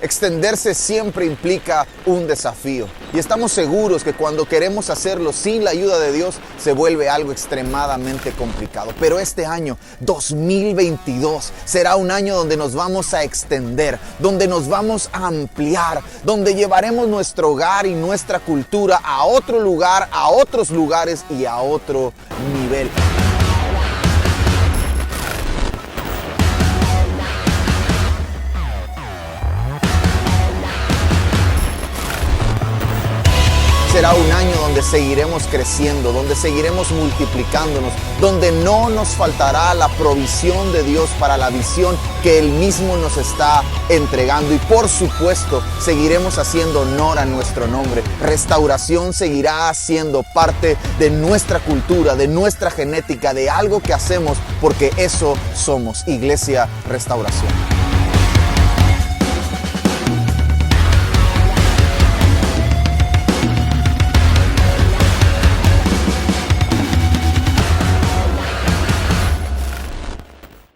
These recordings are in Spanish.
Extenderse siempre implica un desafío. Y estamos seguros que cuando queremos hacerlo sin la ayuda de Dios, se vuelve algo extremadamente complicado. Pero este año, 2022, será un año donde nos vamos a extender, donde nos vamos a ampliar, donde llevaremos nuestro hogar y nuestra cultura a otro lugar, a otros lugares y a otro nivel. Será un año donde seguiremos creciendo, donde seguiremos multiplicándonos, donde no nos faltará la provisión de Dios para la visión que Él mismo nos está entregando. Y por supuesto, seguiremos haciendo honor a nuestro nombre. Restauración seguirá siendo parte de nuestra cultura, de nuestra genética, de algo que hacemos, porque eso somos, Iglesia Restauración.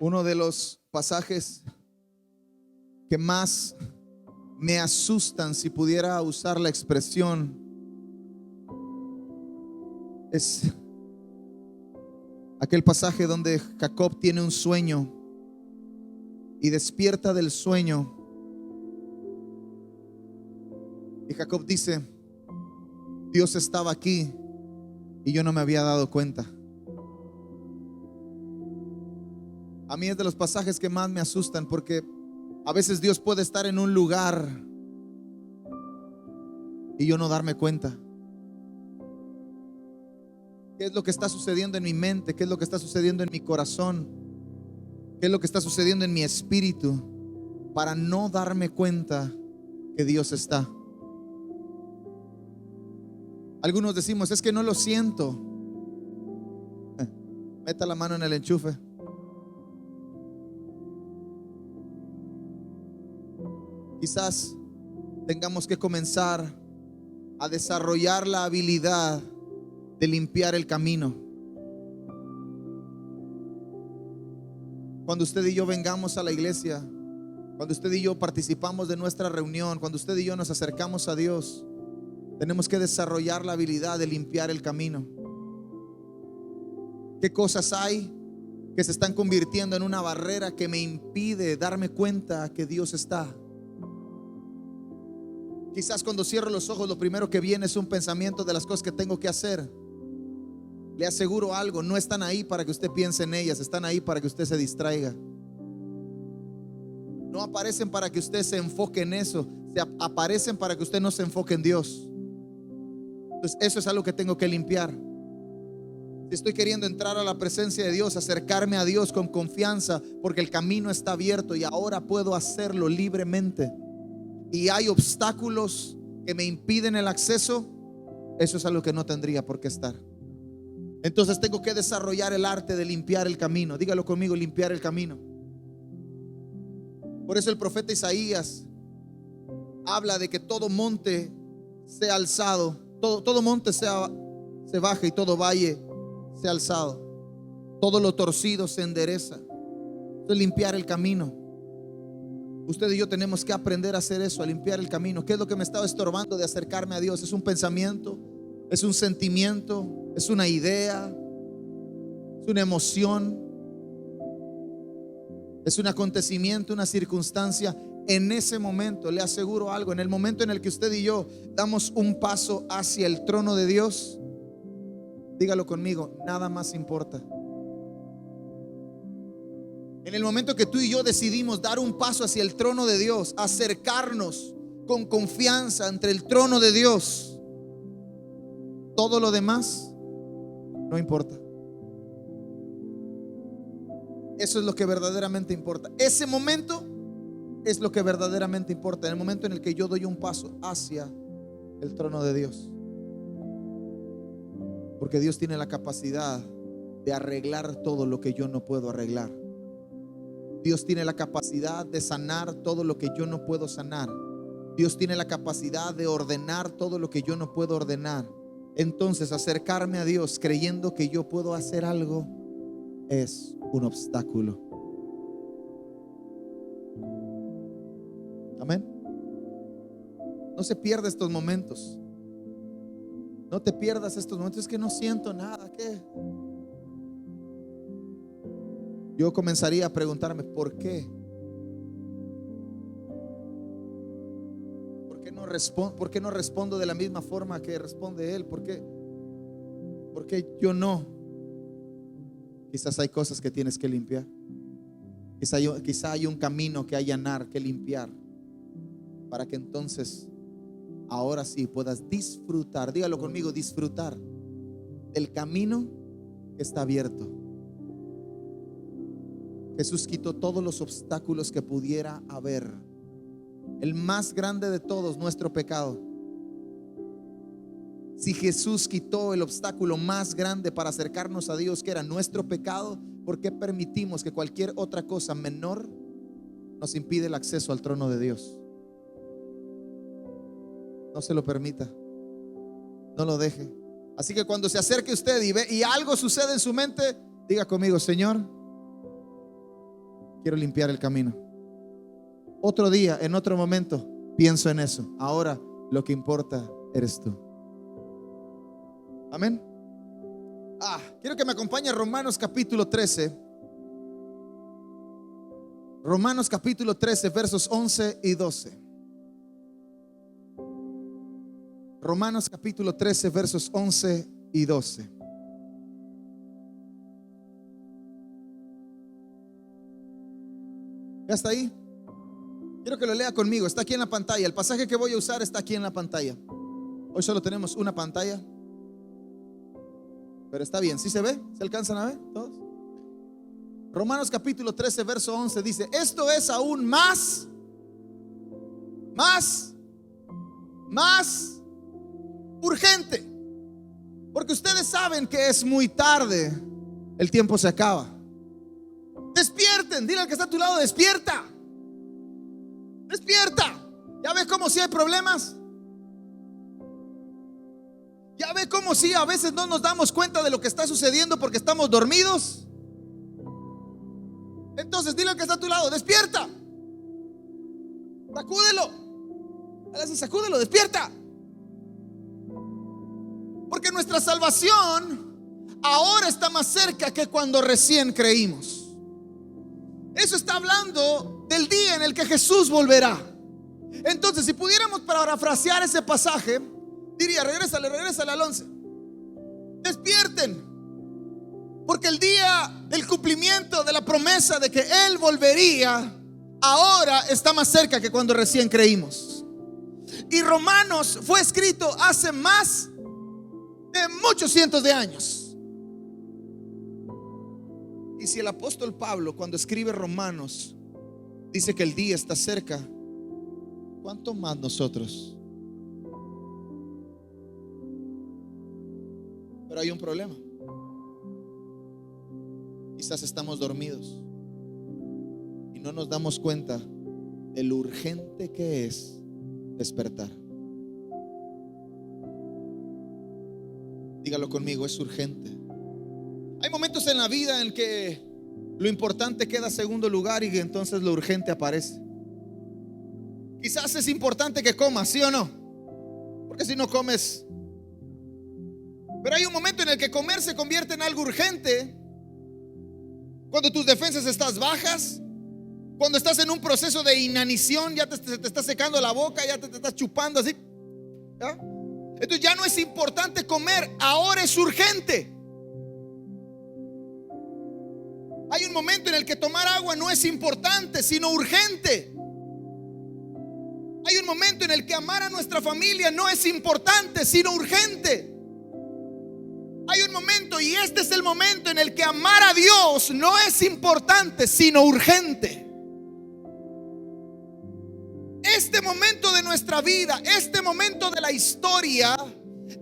Uno de los pasajes que más me asustan, si pudiera usar la expresión, es aquel pasaje donde Jacob tiene un sueño y despierta del sueño. Y Jacob dice: Dios estaba aquí y yo no me había dado cuenta. A mí es de los pasajes que más me asustan, porque a veces Dios puede estar en un lugar y yo no darme cuenta. ¿Qué es lo que está sucediendo en mi mente? ¿Qué es lo que está sucediendo en mi corazón? ¿Qué es lo que está sucediendo en mi espíritu? Para no darme cuenta que Dios está. Algunos decimos: es que no lo siento. Meta la mano en el enchufe. Quizás tengamos que comenzar a desarrollar la habilidad de limpiar el camino. Cuando usted y yo vengamos a la iglesia, cuando usted y yo participamos de nuestra reunión, cuando usted y yo nos acercamos a Dios, tenemos que desarrollar la habilidad de limpiar el camino. ¿Qué cosas hay que se están convirtiendo en una barrera que me impide darme cuenta que Dios está? Quizás cuando cierro los ojos, lo primero que viene es un pensamiento de las cosas que tengo que hacer. Le aseguro algo: no están ahí para que usted piense en ellas, están ahí para que usted se distraiga. No aparecen para que usted se enfoque en eso, aparecen para que usted no se enfoque en Dios. Entonces eso es algo que tengo que limpiar. Si estoy queriendo entrar a la presencia de Dios, acercarme a Dios con confianza, porque el camino está abierto y ahora puedo hacerlo libremente, y hay obstáculos que me impiden el acceso, eso es algo que no tendría por qué estar. Entonces tengo que desarrollar el arte de limpiar el camino. Dígalo conmigo: limpiar el camino. Por eso el profeta Isaías habla de que todo monte sea alzado, todo monte se baje y todo valle sea alzado, todo lo torcido se endereza. Eso es limpiar el camino. Usted y yo tenemos que aprender a hacer eso, a limpiar el camino. ¿Qué es lo que me estaba estorbando de acercarme a Dios? ¿Es un pensamiento? ¿Es un sentimiento? ¿Es una idea? ¿Es una emoción? ¿Es un acontecimiento, una circunstancia? En ese momento, le aseguro algo, en el momento en el que usted y yo damos un paso hacia el trono de Dios, dígalo conmigo: nada más importa. En el momento que tú y yo decidimos dar un paso hacia el trono de Dios, acercarnos con confianza ante el trono de Dios, todo lo demás no importa. Eso es lo que verdaderamente importa. Ese momento es lo que verdaderamente importa. En el momento en el que yo doy un paso hacia el trono de Dios, porque Dios tiene la capacidad de arreglar todo lo que yo no puedo arreglar. Dios tiene la capacidad de sanar todo lo que yo no puedo sanar. Dios tiene la capacidad de ordenar todo lo que yo no puedo ordenar. Entonces, acercarme a Dios creyendo que yo puedo hacer algo es un obstáculo. Amén. No se pierda estos momentos. No te pierdas estos momentos. Es que no siento nada. ¿Qué? Yo comenzaría a preguntarme, ¿por qué? ¿Por qué no respondo de la misma forma que responde Él? ¿Por qué yo no? Quizás hay cosas que tienes que limpiar. Quizá hay un camino que allanar, que limpiar, para que entonces ahora sí puedas disfrutar. Dígalo conmigo, disfrutar del camino que está abierto. Jesús quitó todos los obstáculos que pudiera haber. El más grande de todos, nuestro pecado. Si Jesús quitó el obstáculo más grande para acercarnos a Dios, que era nuestro pecado, ¿por qué permitimos que cualquier otra cosa menor nos impide el acceso al trono de Dios? No se lo permita. No lo deje. Así que cuando se acerque usted y ve y algo sucede en su mente, diga conmigo: Señor, quiero limpiar el camino. Otro día, en otro momento, pienso en eso. Ahora lo que importa eres tú. Amén. Quiero que me acompañe a Romanos capítulo 13. Romanos capítulo 13, versos 11 y 12. Romanos capítulo 13, versos 11 y 12. ¿Ya está ahí? Quiero que lo lea conmigo. Está aquí en la pantalla. El pasaje que voy a usar está aquí en la pantalla. Hoy solo tenemos una pantalla, pero está bien. ¿Sí se ve? ¿Se alcanzan a ver todos? Romanos capítulo 13, verso 11 dice: esto es aún más urgente, porque ustedes saben que es muy tarde. El tiempo se acaba. Despierten. Dile al que está a tu lado: despierta. Despierta. ¿Ya ves cómo si hay problemas? ¿Ya ves cómo si a veces no nos damos cuenta de lo que está sucediendo porque estamos dormidos? Entonces dile al que está a tu lado: despierta. Sacúdelo. Sacúdelo, despierta. Porque nuestra salvación ahora está más cerca que cuando recién creímos. Eso está hablando del día en el que Jesús volverá. Entonces, si pudiéramos parafrasear ese pasaje, diría: regrésale al 11. Despierten, porque el día del cumplimiento de la promesa de que Él volvería ahora está más cerca que cuando recién creímos. Y Romanos fue escrito hace más de muchos cientos de años. Y si el apóstol Pablo, cuando escribe Romanos, dice que el día está cerca, ¿cuánto más nosotros? Pero hay un problema. Quizás estamos dormidos y no nos damos cuenta de lo urgente que es despertar. Dígalo conmigo: es urgente. Hay momentos en la vida en que lo importante queda segundo lugar y entonces lo urgente aparece. Quizás es importante que comas, ¿sí o no? Porque si no comes. Pero hay un momento en el que comer se convierte en algo urgente. Cuando tus defensas estás bajas, cuando estás en un proceso de inanición, ya te está secando la boca, ya te estás chupando así, ¿ya? Entonces ya no es importante comer, ahora es urgente. Hay un momento en el que tomar agua no es importante, sino urgente. Hay un momento en el que amar a nuestra familia no es importante, sino urgente. Hay un momento, y este es el momento, en el que amar a Dios no es importante, sino urgente. Este momento de nuestra vida, este momento de la historia,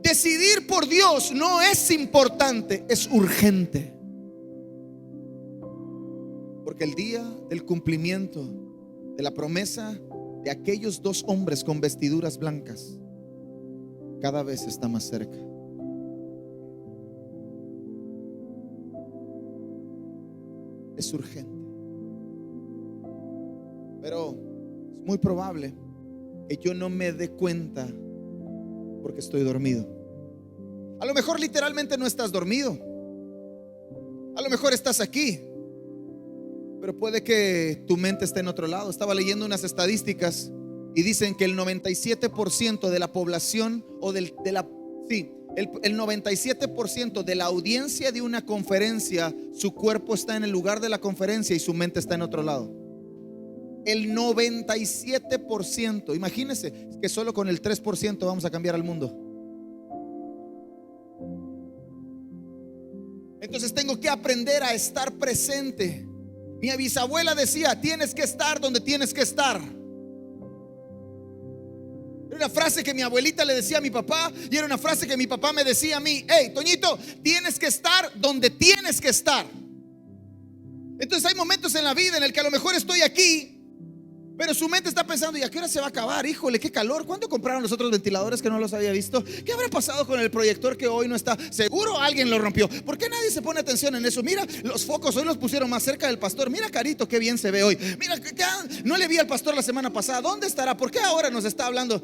decidir por Dios no es importante, es urgente. Porque el día del cumplimiento de la promesa de aquellos dos hombres con vestiduras blancas cada vez está más cerca. Es urgente. Pero es muy probable que yo no me dé cuenta porque estoy dormido. A lo mejor literalmente no estás dormido, a lo mejor estás aquí, pero puede que tu mente esté en otro lado. Estaba leyendo unas estadísticas y dicen que el 97% de la población el 97% de la audiencia de una conferencia, su cuerpo está en el lugar de la conferencia y su mente está en otro lado. El 97%. Imagínense que solo con el 3% vamos a cambiar al mundo. Entonces tengo que aprender a estar presente. Mi bisabuela decía: tienes que estar donde tienes que estar. Era una frase que mi abuelita le decía a mi papá, y era una frase que mi papá me decía a mí: hey, Toñito, tienes que estar donde tienes que estar. Entonces hay momentos en la vida en el que a lo mejor estoy aquí, pero su mente está pensando: ¿y a qué hora se va a acabar? Híjole, qué calor. ¿Cuándo compraron los otros ventiladores que no los había visto? ¿Qué habrá pasado con el proyector que hoy no está? Seguro alguien lo rompió. ¿Por qué nadie se pone atención en eso? Mira, los focos hoy los pusieron más cerca del pastor. Mira, Carito, qué bien se ve hoy. Mira, no le vi al pastor la semana pasada. ¿Dónde estará? ¿Por qué ahora nos está hablando?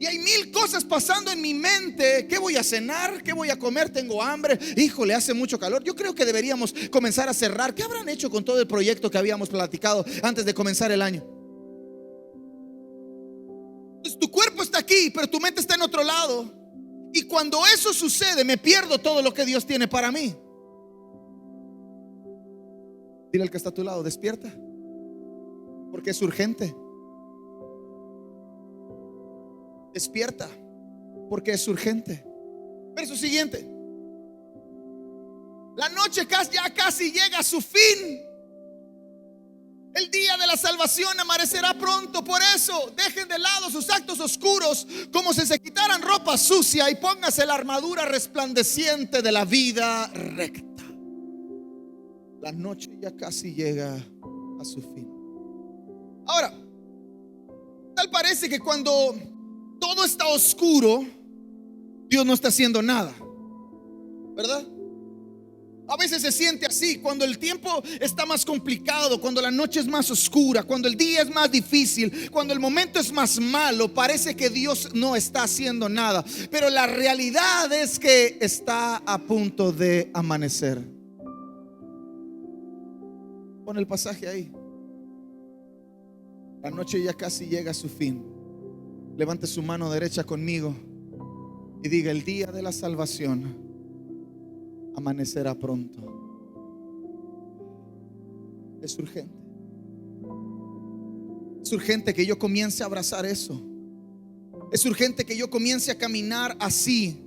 Y hay mil cosas pasando en mi mente. ¿Qué voy a cenar? ¿Qué voy a comer? Tengo hambre. Híjole, hace mucho calor. Yo creo que deberíamos comenzar a cerrar. ¿Qué habrán hecho con todo el proyecto que habíamos platicado antes de comenzar el año? Entonces, tu cuerpo está aquí, pero tu mente está en otro lado. Y cuando eso sucede, me pierdo todo lo que Dios tiene para mí. Dile al que está a tu lado: despierta, porque es urgente. Despierta, porque es urgente. Verso siguiente. La noche ya casi llega a su fin. El día de la salvación amanecerá pronto. Por eso dejen de lado sus actos oscuros, como si se quitaran ropa sucia, y póngase la armadura resplandeciente de la vida recta. La noche ya casi llega a su fin. Ahora, tal parece que cuando todo está oscuro, Dios no está haciendo nada, ¿verdad? A veces se siente así, cuando el tiempo está más complicado, cuando la noche es más oscura, cuando el día es más difícil, cuando el momento es más malo, parece que Dios no está haciendo nada. Pero la realidad es que está a punto de amanecer. Pon el pasaje ahí. La noche ya casi llega a su fin. Levante su mano derecha conmigo y diga: el día de la salvación amanecerá pronto. Es urgente. Es urgente que yo comience a abrazar eso. Es urgente que yo comience a caminar así.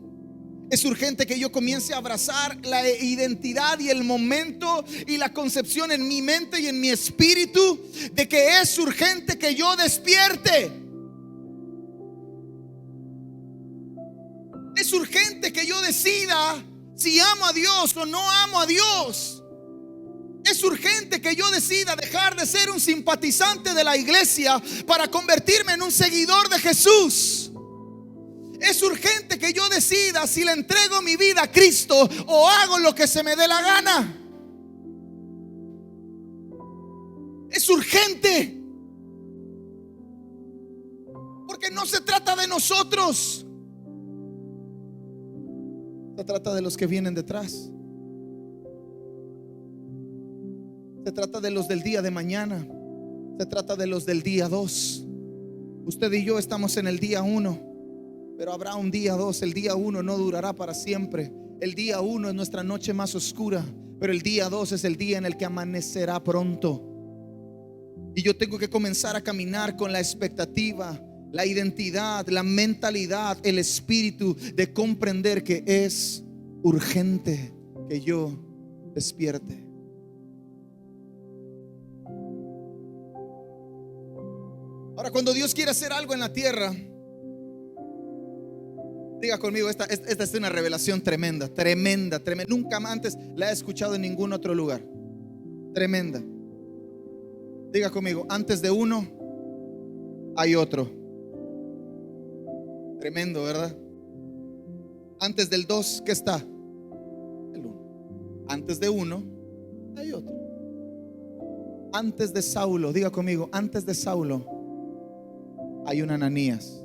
Es urgente que yo comience a abrazar la identidad y el momento y la concepción en mi mente y en mi espíritu de que es urgente que yo despierte. Es urgente que yo decida si amo a Dios o no amo a Dios. Es urgente que yo decida dejar de ser un simpatizante de la iglesia para convertirme en un seguidor de Jesús. Es urgente que yo decida si le entrego mi vida a Cristo o hago lo que se me dé la gana. Es urgente, porque no se trata de nosotros. Se trata de los que vienen detrás. Se trata de los del día de mañana. Se trata de los del día 2. Usted y yo estamos en el día 1, pero habrá un día 2. El día 1 no durará para siempre. El día 1 es nuestra noche más oscura, pero el día 2 es el día en el que amanecerá pronto. Y yo tengo que comenzar a caminar con la expectativa, la identidad, la mentalidad, el espíritu de comprender que es urgente que yo despierte. Ahora, cuando Dios quiere hacer algo en la tierra, diga conmigo, esta es una revelación tremenda, tremenda, tremenda. Nunca antes la he escuchado en ningún otro lugar. Tremenda. Diga conmigo: antes de uno hay otro. Tremendo, ¿verdad? Antes del 2, ¿qué está? El 1. Antes de uno hay otro. Antes de Saulo, diga conmigo, antes de Saulo hay un Ananías.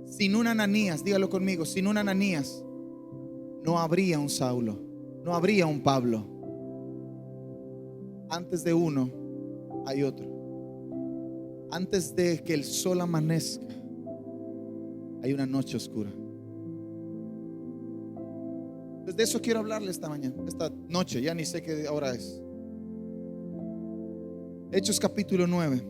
Sin un Ananías, dígalo conmigo, sin un Ananías no habría un Saulo, no habría un Pablo. Antes de uno hay otro. Antes de que el sol amanezca hay una noche oscura. Entonces de eso quiero hablarle esta mañana, esta noche, ya ni sé qué hora es. Hechos capítulo 9.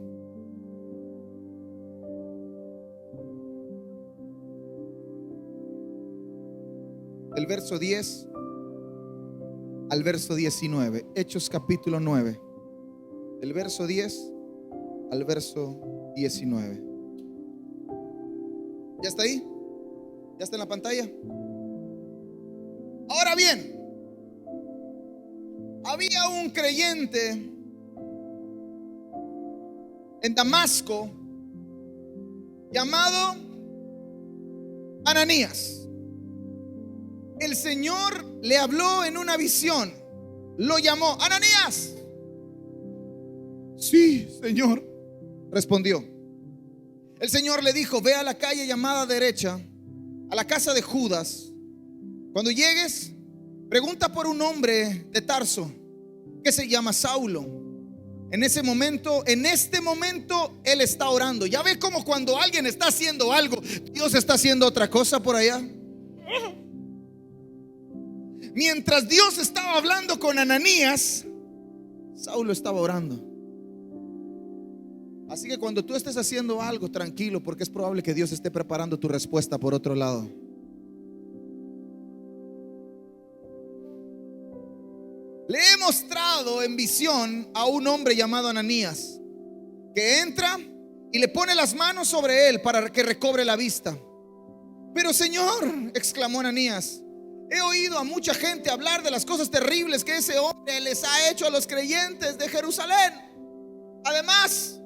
Del verso 10 al verso 19. Hechos capítulo 9. Del verso 10 al verso 19. ¿Ya está ahí? ¿Ya está en la pantalla? Ahora bien, había un creyente en Damasco llamado Ananías. El Señor le habló en una visión, lo llamó: Ananías. Sí, Señor, respondió. El Señor le dijo: ve a la calle llamada derecha, a la casa de Judas. Cuando llegues, pregunta por un hombre de Tarso que se llama Saulo. En este momento, él está orando. Ya ve como cuando alguien está haciendo algo, Dios está haciendo otra cosa por allá. Mientras Dios estaba hablando con Ananías, Saulo estaba orando. Así que cuando tú estés haciendo algo, tranquilo, porque es probable que Dios esté preparando tu respuesta por otro lado. Le he mostrado en visión a un hombre llamado Ananías, que entra y le pone las manos sobre él para que recobre la vista. Pero Señor, exclamó Ananías, he oído a mucha gente hablar de las cosas terribles que ese hombre les ha hecho a los creyentes de Jerusalén. Además,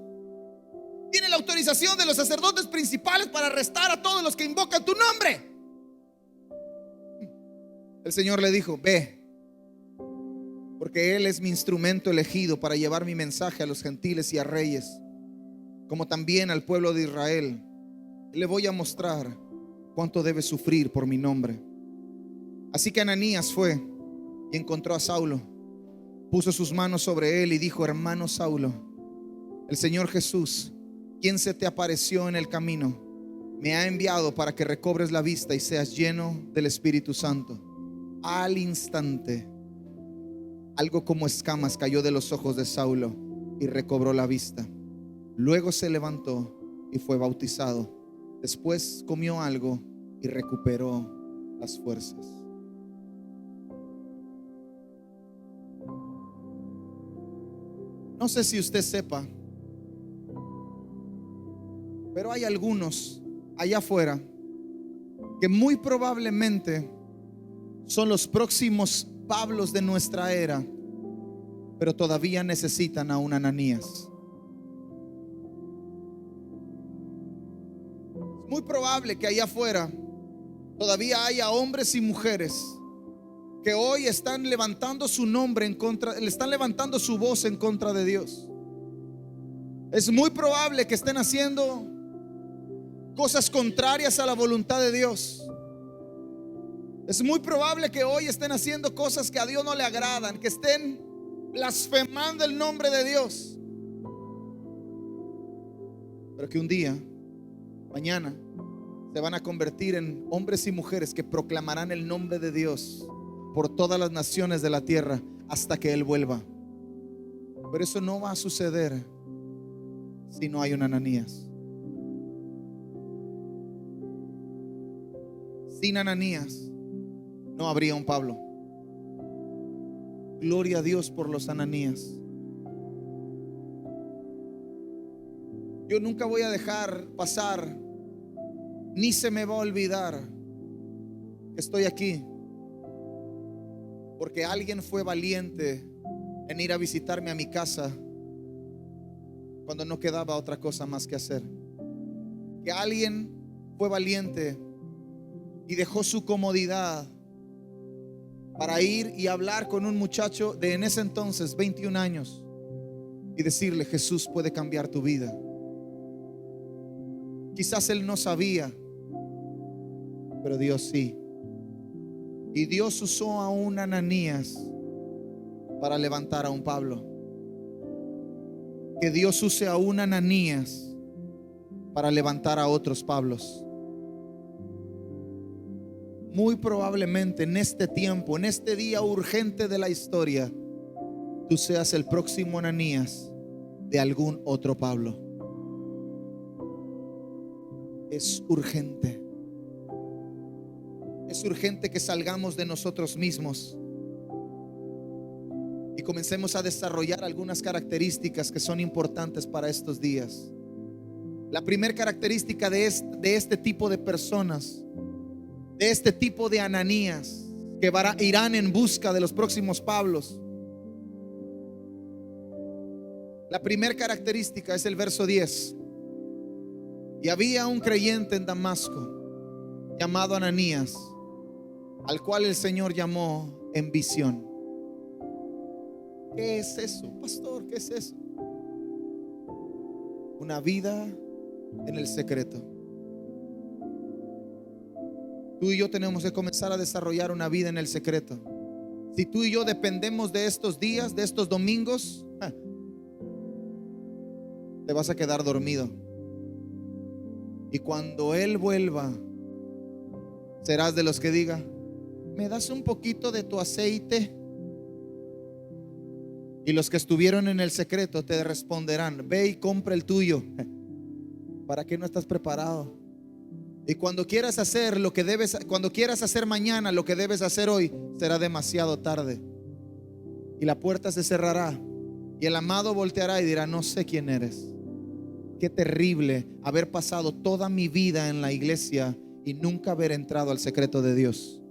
tiene la autorización de los sacerdotes principales para arrestar a todos los que invocan tu nombre. El Señor le dijo: ve, porque Él es mi instrumento elegido para llevar mi mensaje a los gentiles y a reyes, como también al pueblo de Israel. Le voy a mostrar cuánto debe sufrir por mi nombre. Así que Ananías fue y encontró a Saulo, puso sus manos sobre él y dijo: hermano Saulo, el Señor Jesús, quien se te apareció en el camino, me ha enviado para que recobres la vista y seas lleno del Espíritu Santo. Al instante, algo como escamas cayó de los ojos de Saulo y recobró la vista. Luego se levantó y fue bautizado. Después comió algo y recuperó las fuerzas. No sé si usted sepa, pero hay algunos allá afuera que muy probablemente son los próximos Pablos de nuestra era, pero todavía necesitan a un Ananías. Es muy probable que allá afuera todavía haya hombres y mujeres que hoy están levantando su nombre en contra, le están levantando su voz en contra de Dios. Es muy probable que estén haciendo cosas contrarias a la voluntad de Dios. Es muy probable que hoy estén haciendo cosas que a Dios no le agradan, que estén blasfemando el nombre de Dios. Pero que un día, mañana, se van a convertir en hombres y mujeres que proclamarán el nombre de Dios por todas las naciones de la tierra hasta que Él vuelva. Pero eso no va a suceder si no hay un Ananías. Sin Ananías no habría un Pablo. Gloria a Dios por los Ananías. Yo nunca voy a dejar pasar, ni se me va a olvidar que estoy aquí porque alguien fue valiente en ir a visitarme a mi casa cuando no quedaba otra cosa más que hacer. Que alguien fue valiente y dejó su comodidad para ir y hablar con un muchacho de en ese entonces 21 años y decirle: Jesús puede cambiar tu vida. Quizás él no sabía, pero Dios sí. Y Dios usó a un Ananías para levantar a un Pablo. Que Dios use a un Ananías para levantar a otros Pablos. Muy probablemente en este tiempo, en este día urgente de la historia, tú seas el próximo Ananías de algún otro Pablo. Es urgente. Es urgente que salgamos de nosotros mismos y comencemos a desarrollar algunas características que son importantes para estos días. La primera característica de este tipo de personas, de este tipo de Ananías que irán en busca de los próximos Pablos, la primera característica es el verso 10. Y había un creyente en Damasco llamado Ananías, al cual el Señor llamó en visión. ¿Qué es eso, pastor? ¿Qué es eso? Una vida en el secreto. Tú y yo tenemos que comenzar a desarrollar una vida en el secreto. Si tú y yo dependemos de estos días, de estos domingos, te vas a quedar dormido. Y cuando Él vuelva, serás de los que diga: ¿me das un poquito de tu aceite? Y los que estuvieron en el secreto te responderán: ve y compra el tuyo. ¿Para qué no estás preparado? Y cuando quieras hacer lo que debes, cuando quieras hacer mañana lo que debes hacer hoy, será demasiado tarde. Y la puerta se cerrará y el amado volteará y dirá: no sé quién eres. Qué terrible haber pasado toda mi vida en la iglesia y nunca haber entrado al secreto de Dios.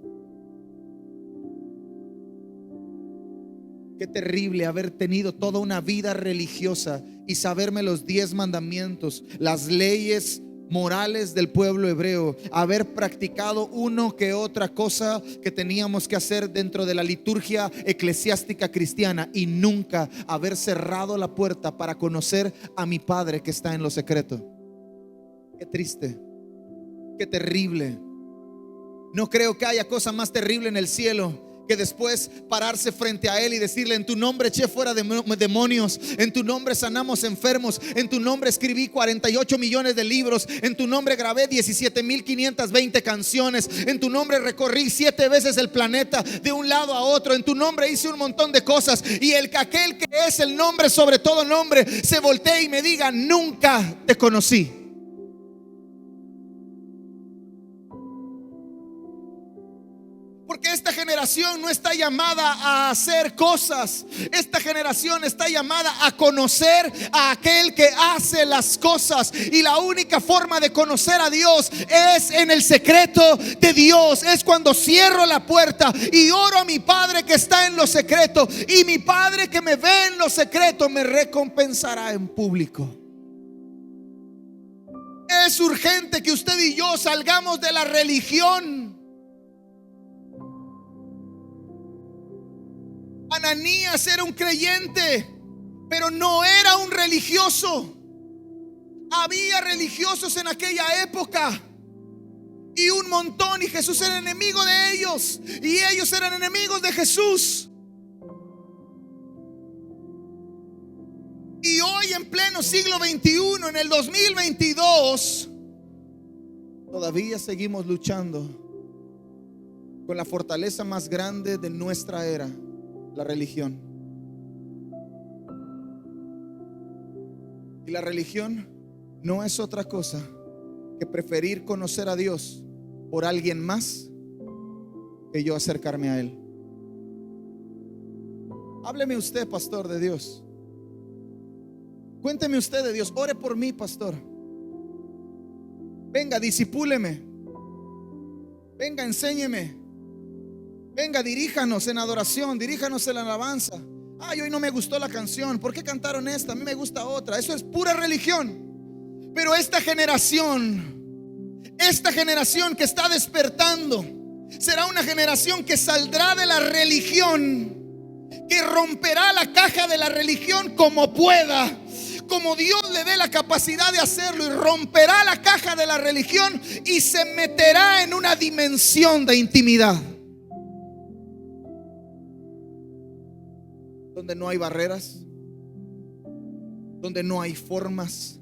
Qué terrible haber tenido toda una vida religiosa y saberme los 10 mandamientos, las leyes morales del pueblo hebreo, haber practicado uno que otra cosa que teníamos que hacer dentro de la liturgia eclesiástica cristiana y nunca haber cerrado la puerta para conocer a mi Padre que está en lo secreto. Qué triste, qué terrible. No creo que haya cosa más terrible en el cielo que después pararse frente a Él y decirle: en tu nombre eché fuera demonios, en tu nombre sanamos enfermos, en tu nombre escribí 48 millones de libros, en tu nombre grabé 17,520 canciones, en tu nombre recorrí 7 veces el planeta de un lado a otro, en tu nombre hice un montón de cosas. Y aquel que es el nombre sobre todo nombre se voltee y me diga: nunca te conocí. Porque esta generación no está llamada a hacer cosas. Esta generación está llamada a conocer a aquel que hace las cosas. Y la única forma de conocer a Dios es en el secreto de Dios. Es cuando cierro la puerta y oro a mi Padre que está en lo secreto. Y mi Padre que me ve en lo secreto me recompensará en público. Es urgente que usted y yo salgamos de la religión. Ananías era un creyente, pero no era un religioso. Había religiosos en aquella época y un montón, y Jesús era enemigo de ellos y ellos eran enemigos de Jesús. Y hoy en pleno siglo XXI, en el 2022, todavía seguimos luchando con la fortaleza más grande de nuestra era: la religión. Y la religión no es otra cosa que preferir conocer a Dios por alguien más que yo acercarme a Él. Hábleme usted, pastor, de Dios. Cuénteme usted de Dios. Ore por mí, pastor. Venga, disipúleme. Venga, enséñeme. Venga, diríjanos en adoración, diríjanos en la alabanza. Ay, hoy no me gustó la canción. ¿Por qué cantaron esta? A mí me gusta otra. Eso es pura religión. Pero esta generación que está despertando, será una generación que saldrá de la religión, que romperá la caja de la religión como pueda, como Dios le dé la capacidad de hacerlo, y romperá la caja de la religión y se meterá en una dimensión de intimidad donde no hay barreras, donde no hay formas,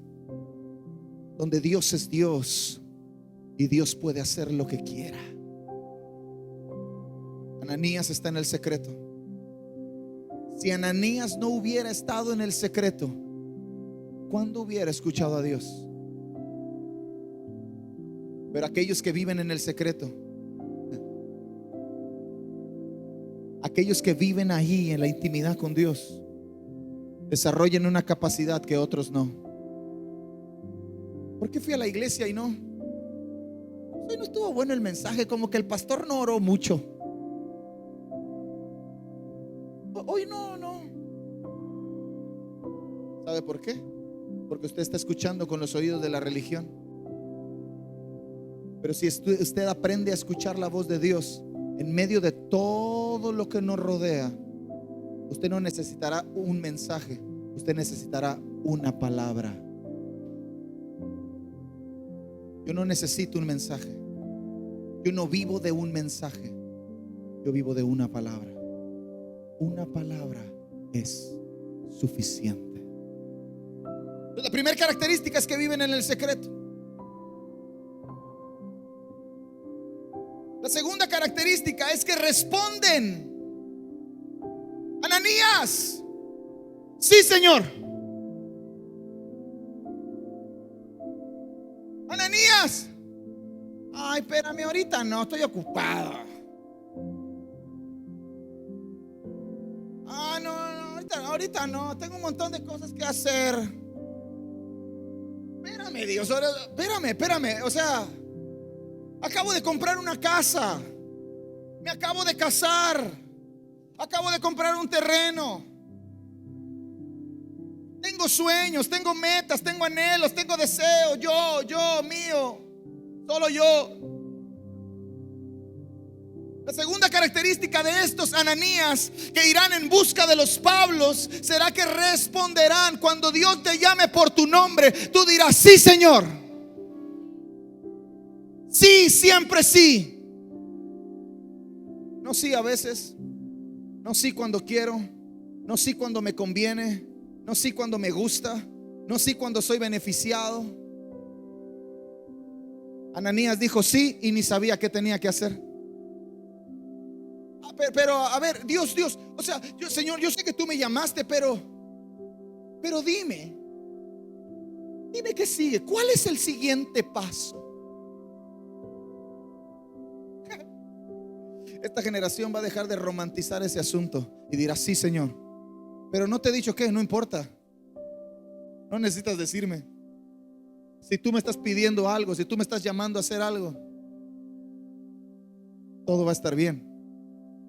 donde Dios es Dios y Dios puede hacer lo que quiera. Ananías está en el secreto. Si Ananías no hubiera estado en el secreto, ¿cuándo hubiera escuchado a Dios? Pero aquellos que viven en el secreto, aquellos que viven ahí en la intimidad con Dios, desarrollan una capacidad que otros no. ¿Por qué fui a la iglesia y no? Hoy no estuvo bueno el mensaje, como que el pastor no oró mucho. Hoy no. ¿Sabe por qué? Porque usted está escuchando con los oídos de la religión. Pero si usted aprende a escuchar la voz de Dios en medio de todo lo que nos rodea, usted no necesitará un mensaje, usted necesitará una palabra. Yo no necesito un mensaje. Yo no vivo de un mensaje. Yo vivo de una palabra. Una palabra es suficiente. La primera característica es que viven en el secreto. La segunda característica es que responden. Ananías, sí, Señor. Ananías, ay, espérame, ahorita no, estoy ocupado. Ahorita no, tengo un montón de cosas que hacer. Espérame, Dios, espérame. O sea, acabo de comprar una casa, me acabo de casar, acabo de comprar un terreno. Tengo sueños, tengo metas, tengo anhelos, tengo deseos. Yo, mío, solo yo. La segunda característica de estos Ananías que irán en busca de los Pablos será que responderán. Cuando Dios te llame por tu nombre, tú dirás: sí, Señor. Sí, siempre sí. No sí a veces, no sí cuando quiero, no sí cuando me conviene, no sí cuando me gusta, no sí cuando soy beneficiado. Ananías dijo sí y ni sabía qué tenía que hacer. Pero a ver, Dios, o sea, Señor, yo sé que tú me llamaste, pero dime qué sigue. ¿Cuál es el siguiente paso? Esta generación va a dejar de romantizar ese asunto y dirá: sí, Señor, pero no te he dicho qué. No importa, no necesitas decirme. Si tú me estás pidiendo algo, si tú me estás llamando a hacer algo, todo va a estar bien.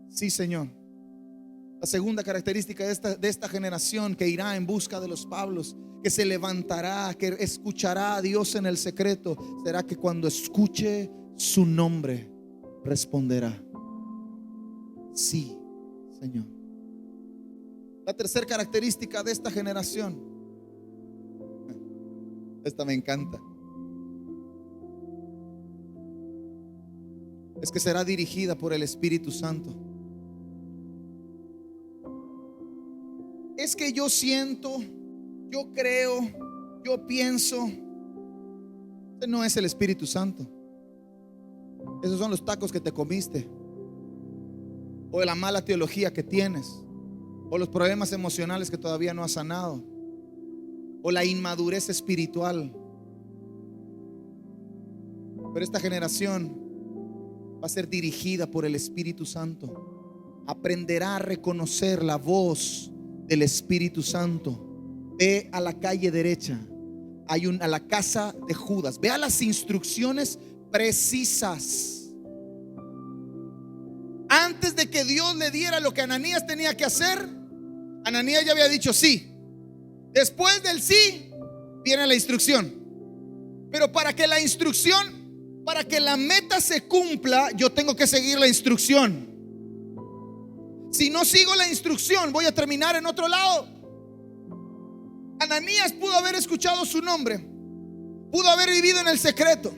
Sí, Señor. La segunda característica de esta generación que irá en busca de los Pablos, que se levantará, que escuchará a Dios en el secreto, será que cuando escuche su nombre responderá: sí, Señor. La tercera característica de esta generación, esta me encanta, es que será dirigida por el Espíritu Santo. Es que yo siento, yo creo, yo pienso. Ese no es el Espíritu Santo. Esos son los tacos que te comiste, o la mala teología que tienes, o los problemas emocionales que todavía no has sanado, o la inmadurez espiritual. Pero esta generación va a ser dirigida por el Espíritu Santo. Aprenderá a reconocer la voz del Espíritu Santo. Ve a la calle derecha, a la casa de Judas, ve a las instrucciones precisas. Antes de que Dios le diera lo que Ananías tenía que hacer, Ananías ya había dicho sí. Después del sí viene la instrucción. Pero para que la instrucción, para que la meta se cumpla, yo tengo que seguir la instrucción. Si no sigo la instrucción, voy a terminar en otro lado. Ananías pudo haber escuchado su nombre, pudo haber vivido en el secreto,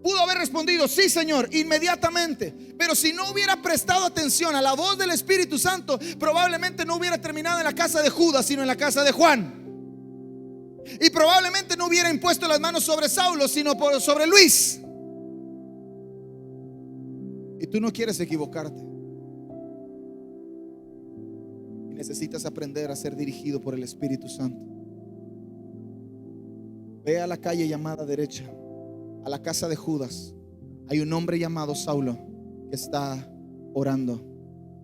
pudo haber respondido sí, Señor, inmediatamente. Pero si no hubiera prestado atención a la voz del Espíritu Santo, probablemente no hubiera terminado en la casa de Judas, sino en la casa de Juan. Y probablemente no hubiera impuesto las manos sobre Saulo, sino sobre Luis. Y tú no quieres equivocarte. Y necesitas aprender a ser dirigido por el Espíritu Santo. Ve a la calle llamada derecha, a la casa de Judas. Hay un hombre llamado Saulo que está orando.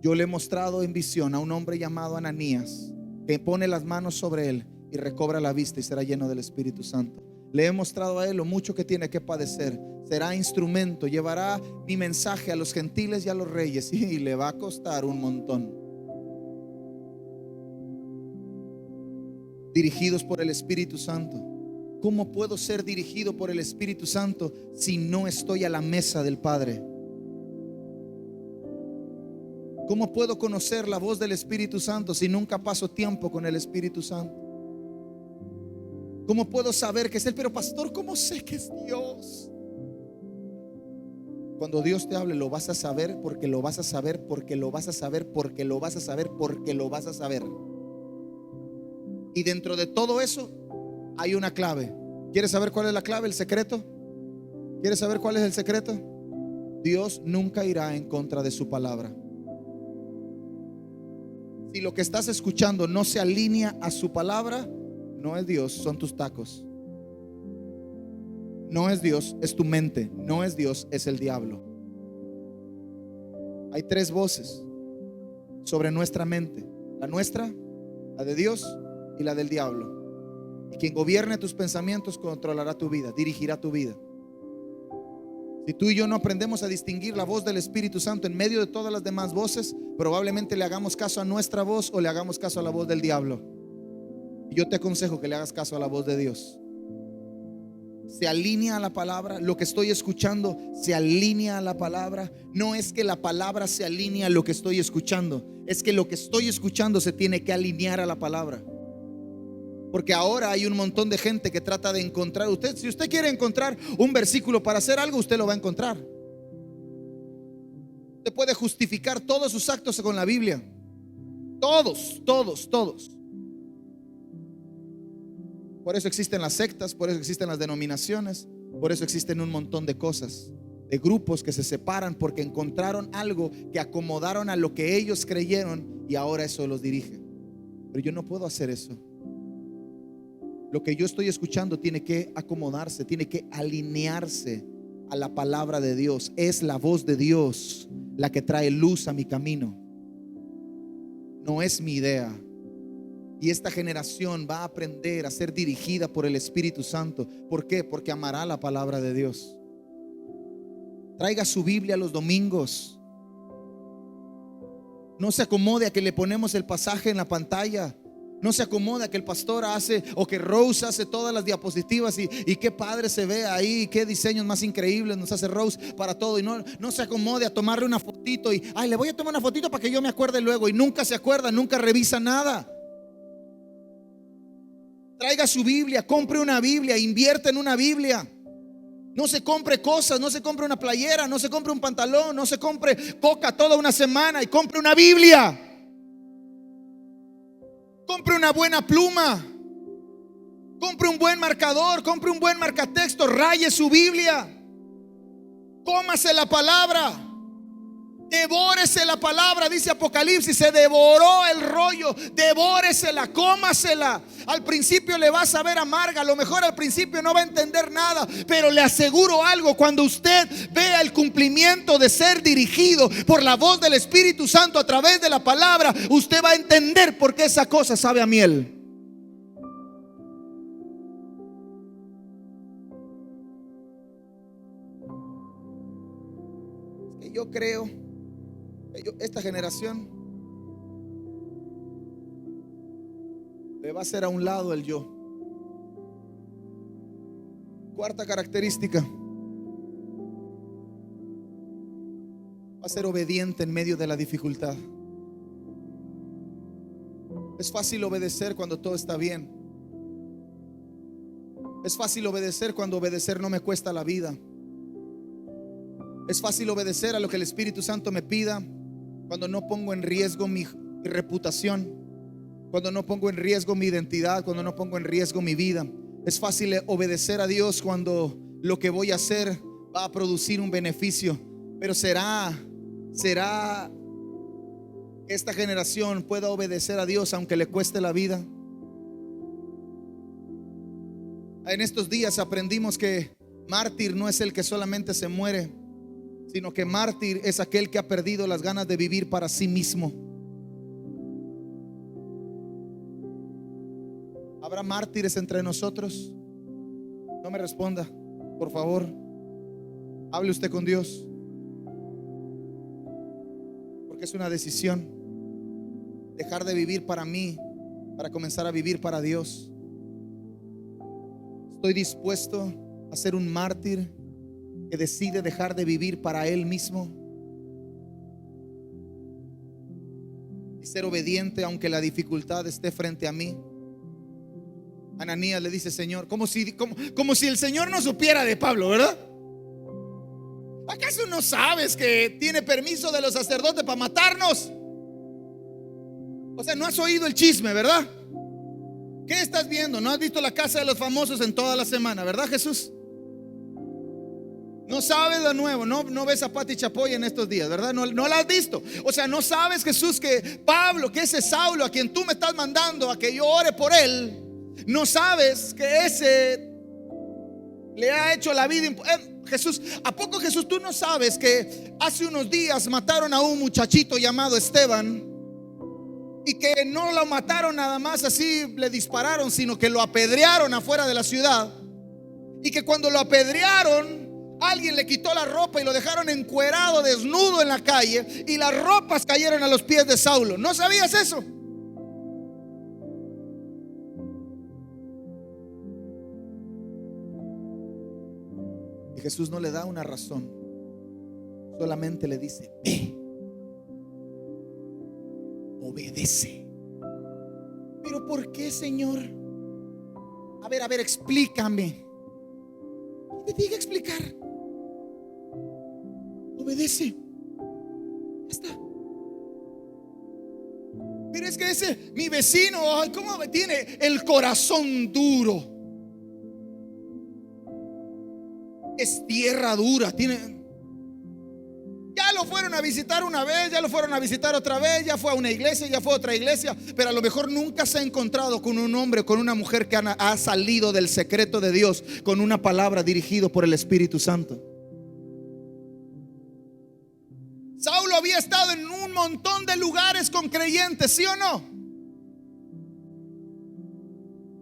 Yo le he mostrado en visión a un hombre llamado Ananías, que pone las manos sobre él y recobra la vista y será lleno del Espíritu Santo. Le he mostrado a él lo mucho que tiene que padecer. Será instrumento, llevará mi mensaje a los gentiles y a los reyes, y le va a costar un montón. Dirigidos por el Espíritu Santo. ¿Cómo puedo ser dirigido por el Espíritu Santo si no estoy a la mesa del Padre? ¿Cómo puedo conocer la voz del Espíritu Santo si nunca paso tiempo con el Espíritu Santo? ¿Cómo puedo saber que es Él? Pero pastor, ¿cómo sé que es Dios? Cuando Dios te hable, lo vas a saber, porque lo vas a saber, porque lo vas a saber, porque lo vas a saber, porque lo vas a saber. Y dentro de todo eso hay una clave. ¿Quieres saber cuál es la clave? ¿El secreto? ¿Quieres saber cuál es el secreto? Dios nunca irá en contra de su palabra. Si lo que estás escuchando no se alinea a su palabra, no es Dios, son tus tacos. No es Dios, es tu mente. No es Dios, es el diablo. Hay tres voces sobre nuestra mente: la nuestra, la de Dios y la del diablo. Y quien gobierne tus pensamientos controlará tu vida, dirigirá tu vida. Si tú y yo no aprendemos a distinguir la voz del Espíritu Santo en medio de todas las demás voces, probablemente le hagamos caso a nuestra voz o le hagamos caso a la voz del diablo. Y yo te aconsejo que le hagas caso a la voz de Dios. Se alinea a la palabra. Lo que estoy escuchando se alinea a la palabra. No es que la palabra se alinea a lo que estoy escuchando, es que lo que estoy escuchando se tiene que alinear a la palabra. Porque ahora hay un montón de gente que trata de encontrar. Si usted quiere encontrar un versículo para hacer algo, usted lo va a encontrar. Usted puede justificar todos sus actos con la Biblia. Todos. Por eso existen las sectas, por eso existen las denominaciones, por eso existen un montón de cosas, de grupos que se separan porque encontraron algo que acomodaron a lo que ellos creyeron y ahora eso los dirige. Pero yo no puedo hacer eso. Lo que yo estoy escuchando tiene que acomodarse, tiene que alinearse a la palabra de Dios. Es la voz de Dios la que trae luz a mi camino. No es mi idea. Y esta generación va a aprender a ser dirigida por el Espíritu Santo. ¿Por qué? Porque amará la palabra de Dios. Traiga su Biblia los domingos. No se acomode a que le ponemos el pasaje en la pantalla. No se acomoda que el pastor hace o que Rose hace todas las diapositivas y qué padre se ve ahí, qué diseños más increíbles nos hace Rose para todo. Y no se acomode a tomarle una fotito y le voy a tomar una fotito para que yo me acuerde luego. Y nunca se acuerda, nunca revisa nada. Traiga su Biblia, compre una Biblia, invierte en una Biblia. No se compre cosas, no se compre una playera, no se compre un pantalón, no se compre coca toda una semana y compre una Biblia. Compre una buena pluma, compre un buen marcador, compre un buen marcatexto, raye su Biblia, cómase la palabra, devórese la palabra. Dice Apocalipsis, se devoró el rollo, devóresela, cómasela. Al principio le va a saber amarga, a lo mejor al principio no va a entender nada, pero le aseguro algo: cuando usted vea el cumplimiento de ser dirigido por la voz del Espíritu Santo a través de la palabra, usted va a entender por qué esa cosa sabe a miel. Es que yo creo que esta generación le va a hacer a un lado el yo. Cuarta característica: va a ser obediente en medio de la dificultad. Es fácil obedecer cuando todo está bien. Es fácil obedecer cuando obedecer no me cuesta la vida. Es fácil obedecer a lo que el Espíritu Santo me pida cuando no pongo en riesgo mi reputación, cuando no pongo en riesgo mi identidad, cuando no pongo en riesgo mi vida. Es fácil obedecer a Dios cuando lo que voy a hacer va a producir un beneficio. Pero será que esta generación pueda obedecer a Dios aunque le cueste la vida. En estos días aprendimos que mártir no es el que solamente se muere, sino que mártir es aquel que ha perdido las ganas de vivir para sí mismo. ¿Habrá mártires entre nosotros? No me responda, por favor. Hable usted con Dios, porque es una decisión dejar de vivir para mí para comenzar a vivir para Dios. Estoy dispuesto a ser un mártir que decide dejar de vivir para él mismo y ser obediente aunque la dificultad esté frente a mí. Ananías le dice: Señor, como si el Señor no supiera de Pablo, ¿verdad? ¿Acaso no sabes que tiene permiso de los sacerdotes para matarnos? O sea, no has oído el chisme, ¿verdad? ¿Qué estás viendo? No has visto La Casa de los Famosos en toda la semana, ¿verdad, Jesús? No sabes lo nuevo, no ves a Pati Chapoy en estos días, ¿verdad? No la has visto. O sea, no sabes, Jesús, que Pablo, que ese Saulo a quien tú me estás mandando a que yo ore por él, no sabes que ese le ha hecho la vida Jesús, ¿a poco, Jesús, tú no sabes que hace unos días mataron a un muchachito llamado Esteban? Y que no lo mataron nada más así, le dispararon, sino que lo apedrearon afuera de la ciudad. Y que cuando lo apedrearon, alguien le quitó la ropa y lo dejaron encuerado, desnudo en la calle, y las ropas cayeron a los pies de Saulo. ¿No sabías eso? Y Jesús no le da una razón, solamente le dice: ve, obedece. ¿Pero por qué, Señor? A ver, explícame. Te tiene que explicar. Obedece. Ya está. Pero es que mi vecino, ¿cómo tiene el corazón duro? Es tierra dura, ya lo fueron a visitar una vez, ya lo fueron a visitar otra vez, ya fue a una iglesia, ya fue a otra iglesia, pero a lo mejor nunca se ha encontrado con un hombre, con una mujer que ha salido del secreto de Dios con una palabra dirigido por el Espíritu Santo. Saulo había estado en un montón de lugares con creyentes, ¿sí o no?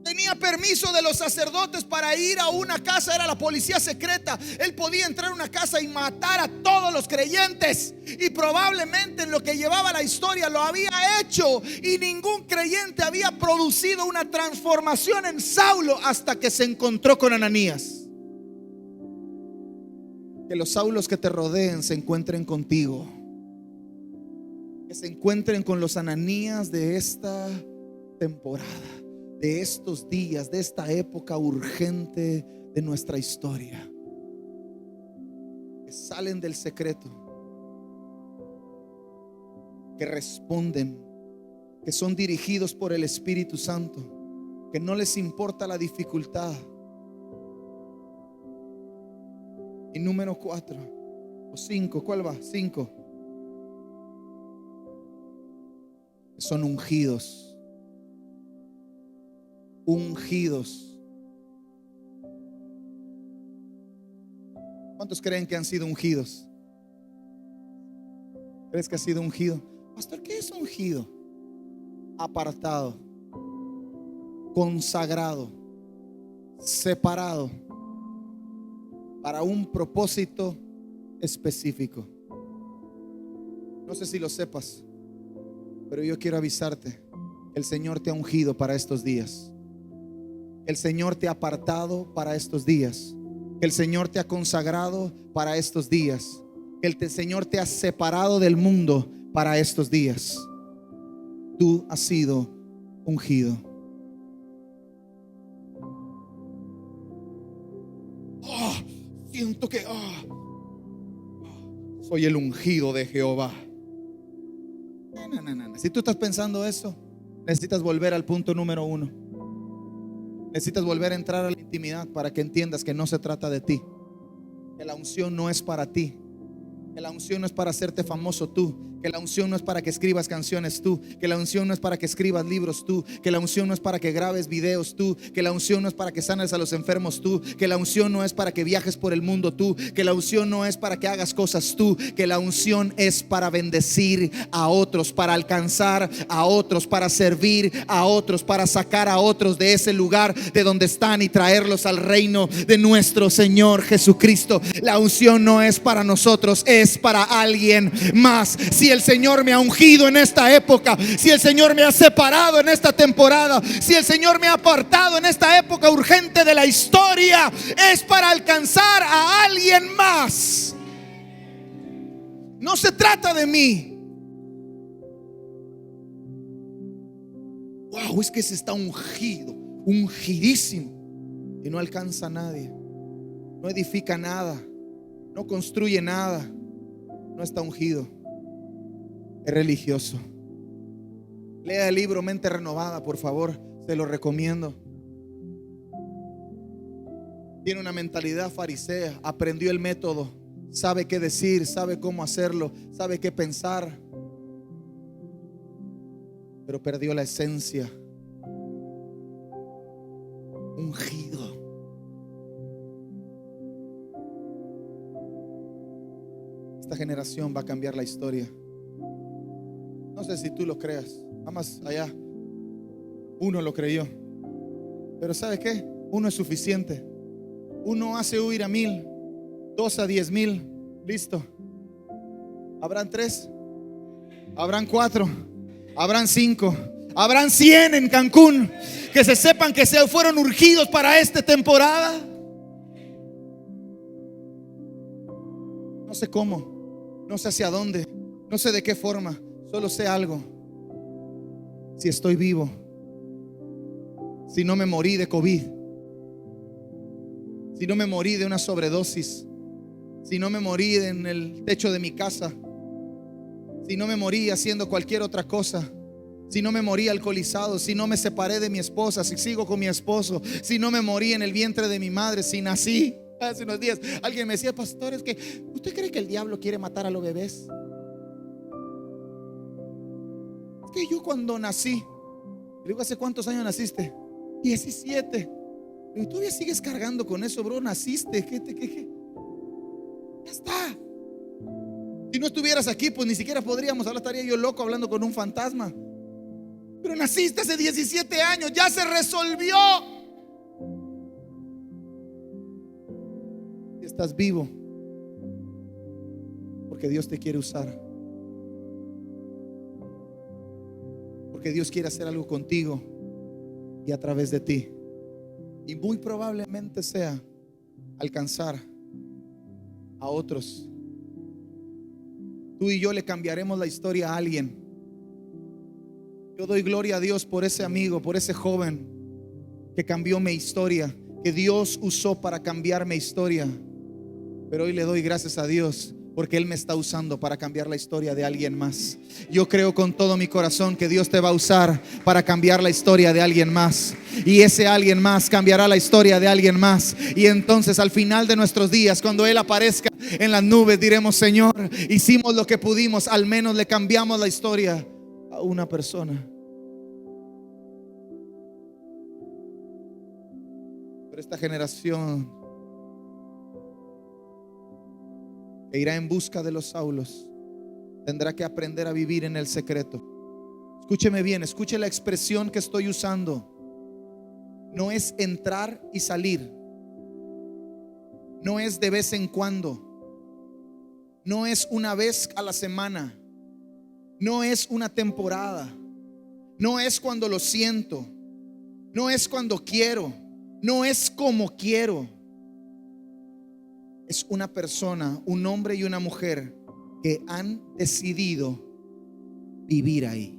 Tenía permiso de los sacerdotes para ir a una casa, era la policía secreta. Él podía entrar a una casa y matar a todos los creyentes. Y probablemente en lo que llevaba la historia lo había hecho. Y ningún creyente había producido una transformación en Saulo hasta que se encontró con Ananías. Que los Saulos que te rodeen se encuentren contigo. Que se encuentren con los Ananías de esta temporada, de estos días, de esta época urgente de nuestra historia, que salen del secreto, que responden, que son dirigidos por el Espíritu Santo, que no les importa la dificultad. Y número 4 o 5, ¿cuál va? 5. Son ungidos. Ungidos. ¿Cuántos creen que han sido ungidos? ¿Crees que ha sido ungido? Pastor, ¿qué es ungido? Apartado, consagrado, separado para un propósito específico. No sé si lo sepas, pero yo quiero avisarte: el Señor te ha ungido para estos días. El Señor te ha apartado para estos días. El Señor te ha consagrado para estos días. El Señor te ha separado del mundo para estos días. Tú has sido ungido. siento que soy el ungido de Jehová. No. Si tú estás pensando eso, necesitas volver al punto número 1. Necesitas volver a entrar a la intimidad para que entiendas que no se trata de ti, que la unción no es para ti, que la unción no es para hacerte famoso tú, que la unción no es para que escribas canciones tú, que la unción no es para que escribas libros tú, que la unción no es para que grabes videos tú, que la unción no es para que sanes a los enfermos tú, que la unción no es para que viajes por el mundo tú, que la unción no es para que hagas cosas tú, que la unción es para bendecir a otros, para alcanzar a otros, para servir a otros, para sacar a otros de ese lugar de donde están y traerlos al reino de nuestro Señor Jesucristo. La unción no es para nosotros, es para alguien más. Si el Señor me ha ungido en esta época, si el Señor me ha separado en esta temporada, si el Señor me ha apartado en esta época urgente de la historia, es para alcanzar a alguien más. No se trata de mí. Wow, es que se está ungido, ungidísimo, y no alcanza a nadie, no edifica nada, no construye nada, no está ungido. Es religioso. Lea el libro Mente Renovada, por favor, se lo recomiendo. Tiene una mentalidad farisea, aprendió el método, sabe qué decir, sabe cómo hacerlo, sabe qué pensar, pero perdió la esencia. Ungido. Esta generación va a cambiar la historia. No sé si tú lo creas. Vamos allá. Uno lo creyó. Pero ¿sabe qué? Uno es suficiente. Uno hace huir a 1000, 2 a 10,000. Listo. Habrán 3, habrán 4, habrán 5, habrán 100 en Cancún, que se sepan que se fueron urgidos para esta temporada. No sé cómo, no sé hacia dónde, no sé de qué forma. Solo sé algo: si estoy vivo, si no me morí de COVID, si no me morí de una sobredosis, si no me morí en el techo de mi casa, si no me morí haciendo cualquier otra cosa, si no me morí alcoholizado, si no me separé de mi esposa, si sigo con mi esposo, si no me morí en el vientre de mi madre, si nací. Hace unos días alguien me decía: pastor, es que ¿usted cree que el diablo quiere matar a los bebés? Que yo cuando nací, le digo: ¿hace cuántos años naciste? 17. Le digo: ¿todavía sigues cargando con eso, bro? Naciste, ¿qué? Ya está. Si no estuvieras aquí, pues ni siquiera podríamos hablar. Estaría yo loco hablando con un fantasma. Pero naciste hace 17 años, ya se resolvió. Si estás vivo, porque Dios te quiere usar, porque Dios quiere hacer algo contigo y a través de ti. Y muy probablemente sea alcanzar a otros. Tú y yo le cambiaremos la historia a alguien. Yo doy gloria a Dios por ese amigo, por ese joven que cambió mi historia, que Dios usó para cambiar mi historia. Pero hoy le doy gracias a Dios porque Él me está usando para cambiar la historia de alguien más. Yo creo con todo mi corazón que Dios te va a usar para cambiar la historia de alguien más. Y ese alguien más cambiará la historia de alguien más. Y entonces al final de nuestros días, cuando Él aparezca en las nubes, diremos: Señor, hicimos lo que pudimos. Al menos le cambiamos la historia a una persona. Pero esta generación que irá en busca de los Saulos tendrá que aprender a vivir en el secreto. Escúcheme bien, escuche la expresión que estoy usando. No es entrar y salir, no es de vez en cuando, no es una vez a la semana, no es una temporada, no es cuando lo siento, no es cuando quiero, no es como quiero. Es una persona, un hombre y una mujer que han decidido vivir ahí.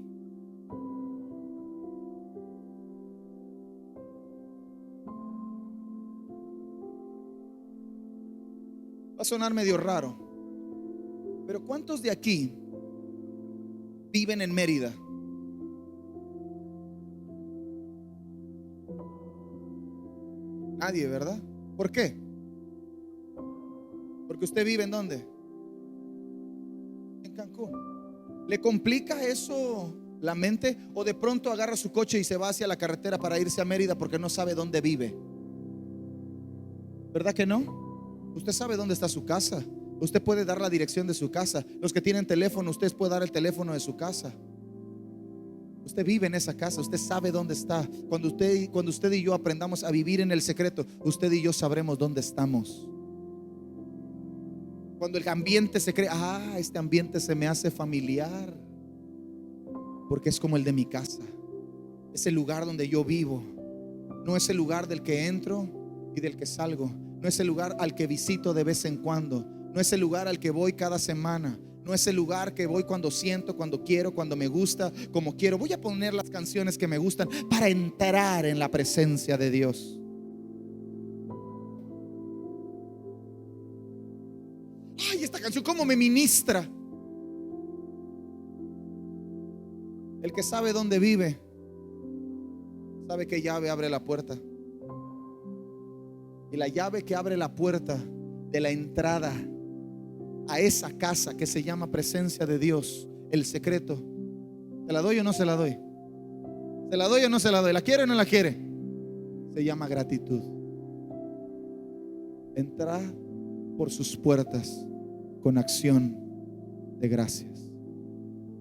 Va a sonar medio raro, pero ¿cuántos de aquí viven en Mérida? Nadie, ¿verdad? ¿Por qué? Porque usted vive ¿en dónde? En Cancún. ¿Le complica eso la mente? ¿O de pronto agarra su coche y se va hacia la carretera para irse a Mérida porque no sabe dónde vive? ¿Verdad que no? Usted sabe dónde está su casa. Usted puede dar la dirección de su casa. Los que tienen teléfono, usted puede dar el teléfono de su casa. Usted vive en esa casa, usted sabe dónde está. Cuando usted y yo aprendamos a vivir en el secreto, usted y yo sabremos dónde estamos. Cuando el ambiente se cree, este ambiente se me hace familiar, porque es como el de mi casa. Es el lugar donde yo vivo. No es el lugar del que entro y del que salgo. No es el lugar al que visito de vez en cuando. No es el lugar al que voy cada semana. No es el lugar que voy cuando siento, cuando quiero, cuando me gusta, como quiero. Voy a poner las canciones que me gustan para entrar en la presencia de Dios. Ay, esta canción cómo me ministra. El que sabe dónde vive sabe qué llave abre la puerta. Y la llave que abre la puerta de la entrada a esa casa que se llama presencia de Dios, el secreto, ¿se la doy o no se la doy? ¿Se la doy o no se la doy? ¿La quiere o no la quiere? Se llama gratitud. Entrar por sus puertas con acción de gracias.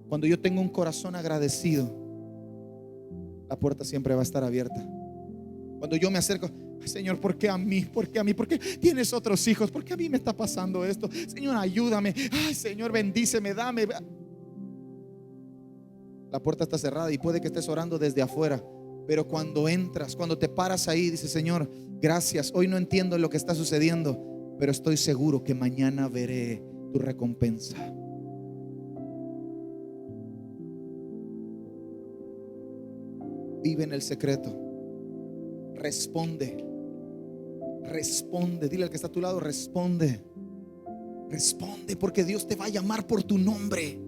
Cuando yo tengo un corazón agradecido, la puerta siempre va a estar abierta. Cuando yo me acerco, Señor, ¿por qué a mí? ¿Por qué a mí? ¿Por qué tienes otros hijos? ¿Por qué a mí me está pasando esto? Señor, ayúdame. Ay, Señor, bendíceme, dame. La puerta está cerrada y puede que estés orando desde afuera, pero cuando entras, cuando te paras ahí, dices: Señor, gracias. Hoy no entiendo lo que está sucediendo, pero estoy seguro que mañana veré tu recompensa. Vive en el secreto. Responde. Responde, dile al que está a tu lado: responde. Responde, porque Dios te va a llamar por tu nombre.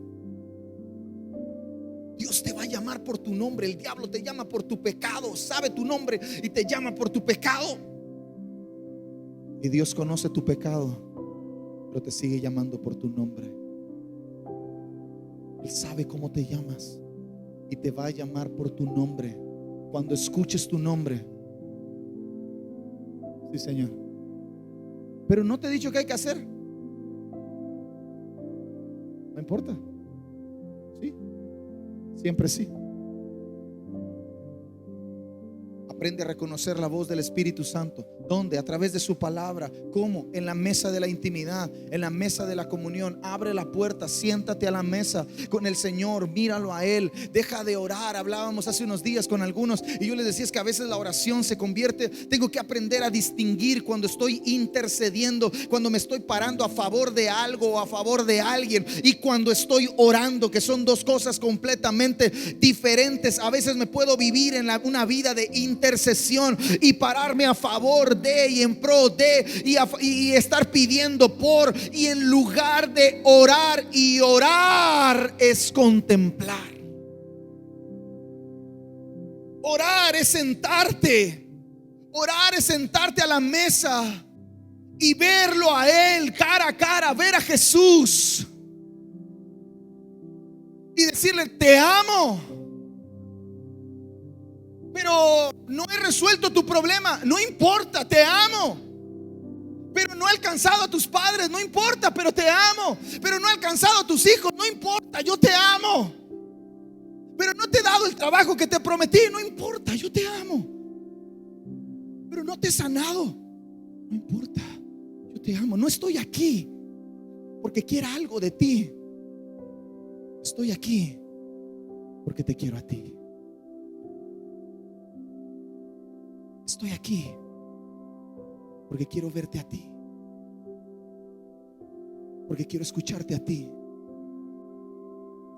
Dios te va a llamar por tu nombre. El diablo te llama por tu pecado, sabe tu nombre y te llama por tu pecado. Y Dios conoce tu pecado, pero te sigue llamando por tu nombre. Él sabe cómo te llamas y te va a llamar por tu nombre. Cuando escuches tu nombre, sí, Señor, pero no te he dicho qué hay que hacer. No importa. Sí, siempre sí. Aprende a reconocer la voz del Espíritu Santo. ¿Dónde? A través de su palabra. ¿Cómo? En la mesa de la intimidad, en la mesa de la comunión. Abre la puerta, siéntate a la mesa con el Señor, míralo a Él. Deja de orar. Hablábamos hace unos días con algunos y yo les decía: es que a veces la oración se convierte, tengo que aprender a distinguir cuando estoy intercediendo, cuando me estoy parando a favor de algo o a favor de alguien, y cuando estoy orando, que son dos cosas completamente diferentes. A veces me puedo vivir en una vida de intercesión y pararme a favor de y en pro de y estar pidiendo por, y en lugar de orar, y orar es contemplar. Orar es sentarte. Orar es sentarte a la mesa y verlo a Él cara a cara, ver a Jesús y decirle: te amo, pero no he resuelto tu problema. No importa, te amo. Pero no he alcanzado a tus padres. No importa, pero te amo. Pero no he alcanzado a tus hijos. No importa, yo te amo. Pero no te he dado el trabajo que te prometí. No importa, yo te amo. Pero no te he sanado. No importa, yo te amo. No estoy aquí porque quiera algo de ti. Estoy aquí porque te quiero a ti. Estoy aquí porque quiero verte a ti, porque quiero escucharte a ti.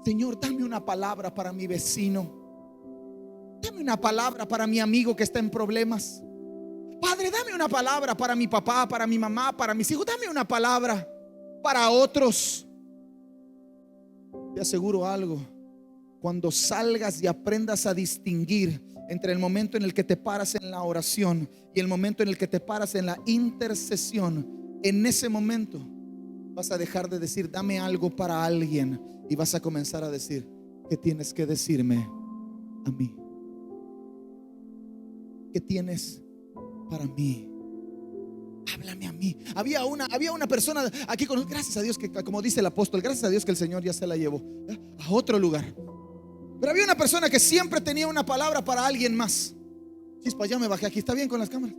Señor, dame una palabra para mi vecino. Dame una palabra para mi amigo que está en problemas. Padre, dame una palabra para mi papá, para mi mamá, para mis hijos. Dame una palabra para otros. Te aseguro algo: cuando salgas y aprendas a distinguir entre el momento en el que te paras en la oración y el momento en el que te paras en la intercesión, en ese momento vas a dejar de decir dame algo para alguien y vas a comenzar a decir ¿qué tienes que decirme a mí? ¿Qué tienes para mí? Háblame a mí. Había una persona aquí gracias a Dios que, como dice el apóstol, gracias a Dios que el Señor ya se la llevó a otro lugar. Pero había una persona que siempre tenía una palabra para alguien más. Chispa, ya me bajé aquí, ¿está bien con las cámaras?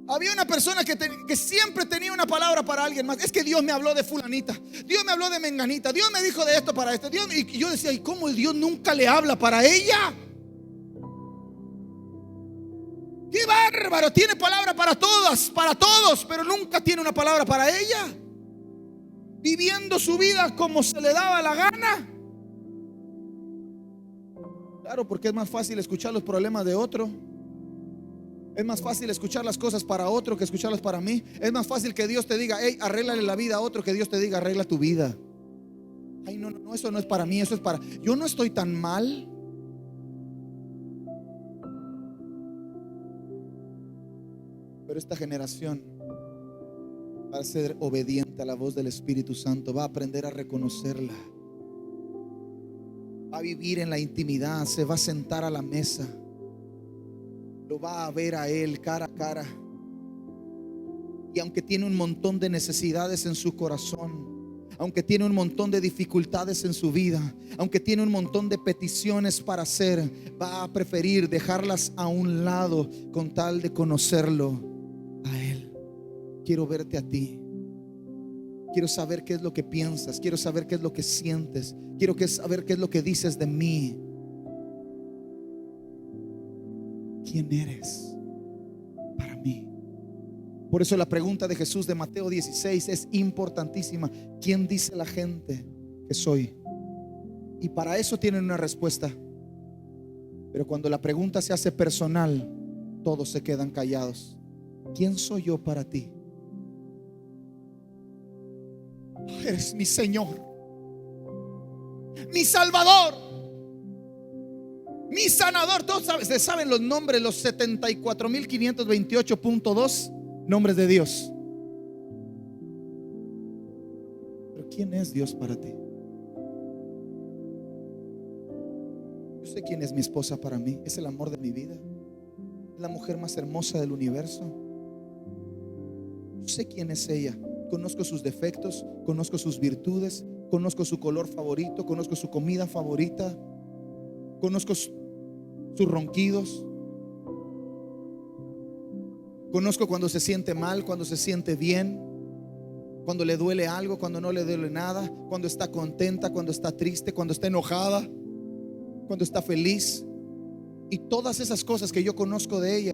Había una persona que siempre tenía una palabra para alguien más. Es que Dios me habló de fulanita, Dios me habló de menganita, Dios me dijo de esto para esto, y yo decía, ¿y cómo el Dios nunca le habla para ella? ¡Qué bárbaro! Tiene palabra para todas, para todos, pero nunca tiene una palabra para ella. Viviendo su vida como se le daba la gana. Claro, porque es más fácil escuchar los problemas de otro. Es más fácil escuchar las cosas para otro que escucharlas para mí. Es más fácil que Dios te diga, hey, arréglale la vida a otro, que Dios te diga, arregla tu vida. Ay, no, eso no es para mí, eso es para... Yo no estoy tan mal. Pero esta generación va a ser obediente a la voz del Espíritu Santo. Va a aprender a reconocerla. Va a vivir en la intimidad. Se va a sentar a la mesa. Lo va a ver a Él cara a cara. Y aunque tiene un montón de necesidades en su corazón, aunque tiene un montón de dificultades en su vida, aunque tiene un montón de peticiones para hacer, va a preferir dejarlas a un lado con tal de conocerlo a Él. Quiero verte a ti. Quiero saber qué es lo que piensas. Quiero saber qué es lo que sientes. Quiero saber qué es lo que dices de mí. ¿Quién eres para mí? Por eso la pregunta de Jesús de Mateo 16 es importantísima. ¿Quién dice la gente que soy? Y para eso tienen una respuesta. Pero cuando la pregunta se hace personal, todos se quedan callados. ¿Quién soy yo para ti? Eres mi Señor, mi Salvador, mi sanador. Todos saben los nombres, los 74.528.2 nombres de Dios. Pero ¿quién es Dios para ti? Yo sé quién es mi esposa para mí. Es el amor de mi vida. Es la mujer más hermosa del universo. Yo sé quién es ella. Conozco sus defectos, conozco sus virtudes, conozco su color favorito, conozco su comida favorita, conozco sus ronquidos, conozco cuando se siente mal, cuando se siente bien, cuando le duele algo, cuando no le duele nada, cuando está contenta, cuando está triste, cuando está enojada, cuando está feliz. Y todas esas cosas que yo conozco de ella,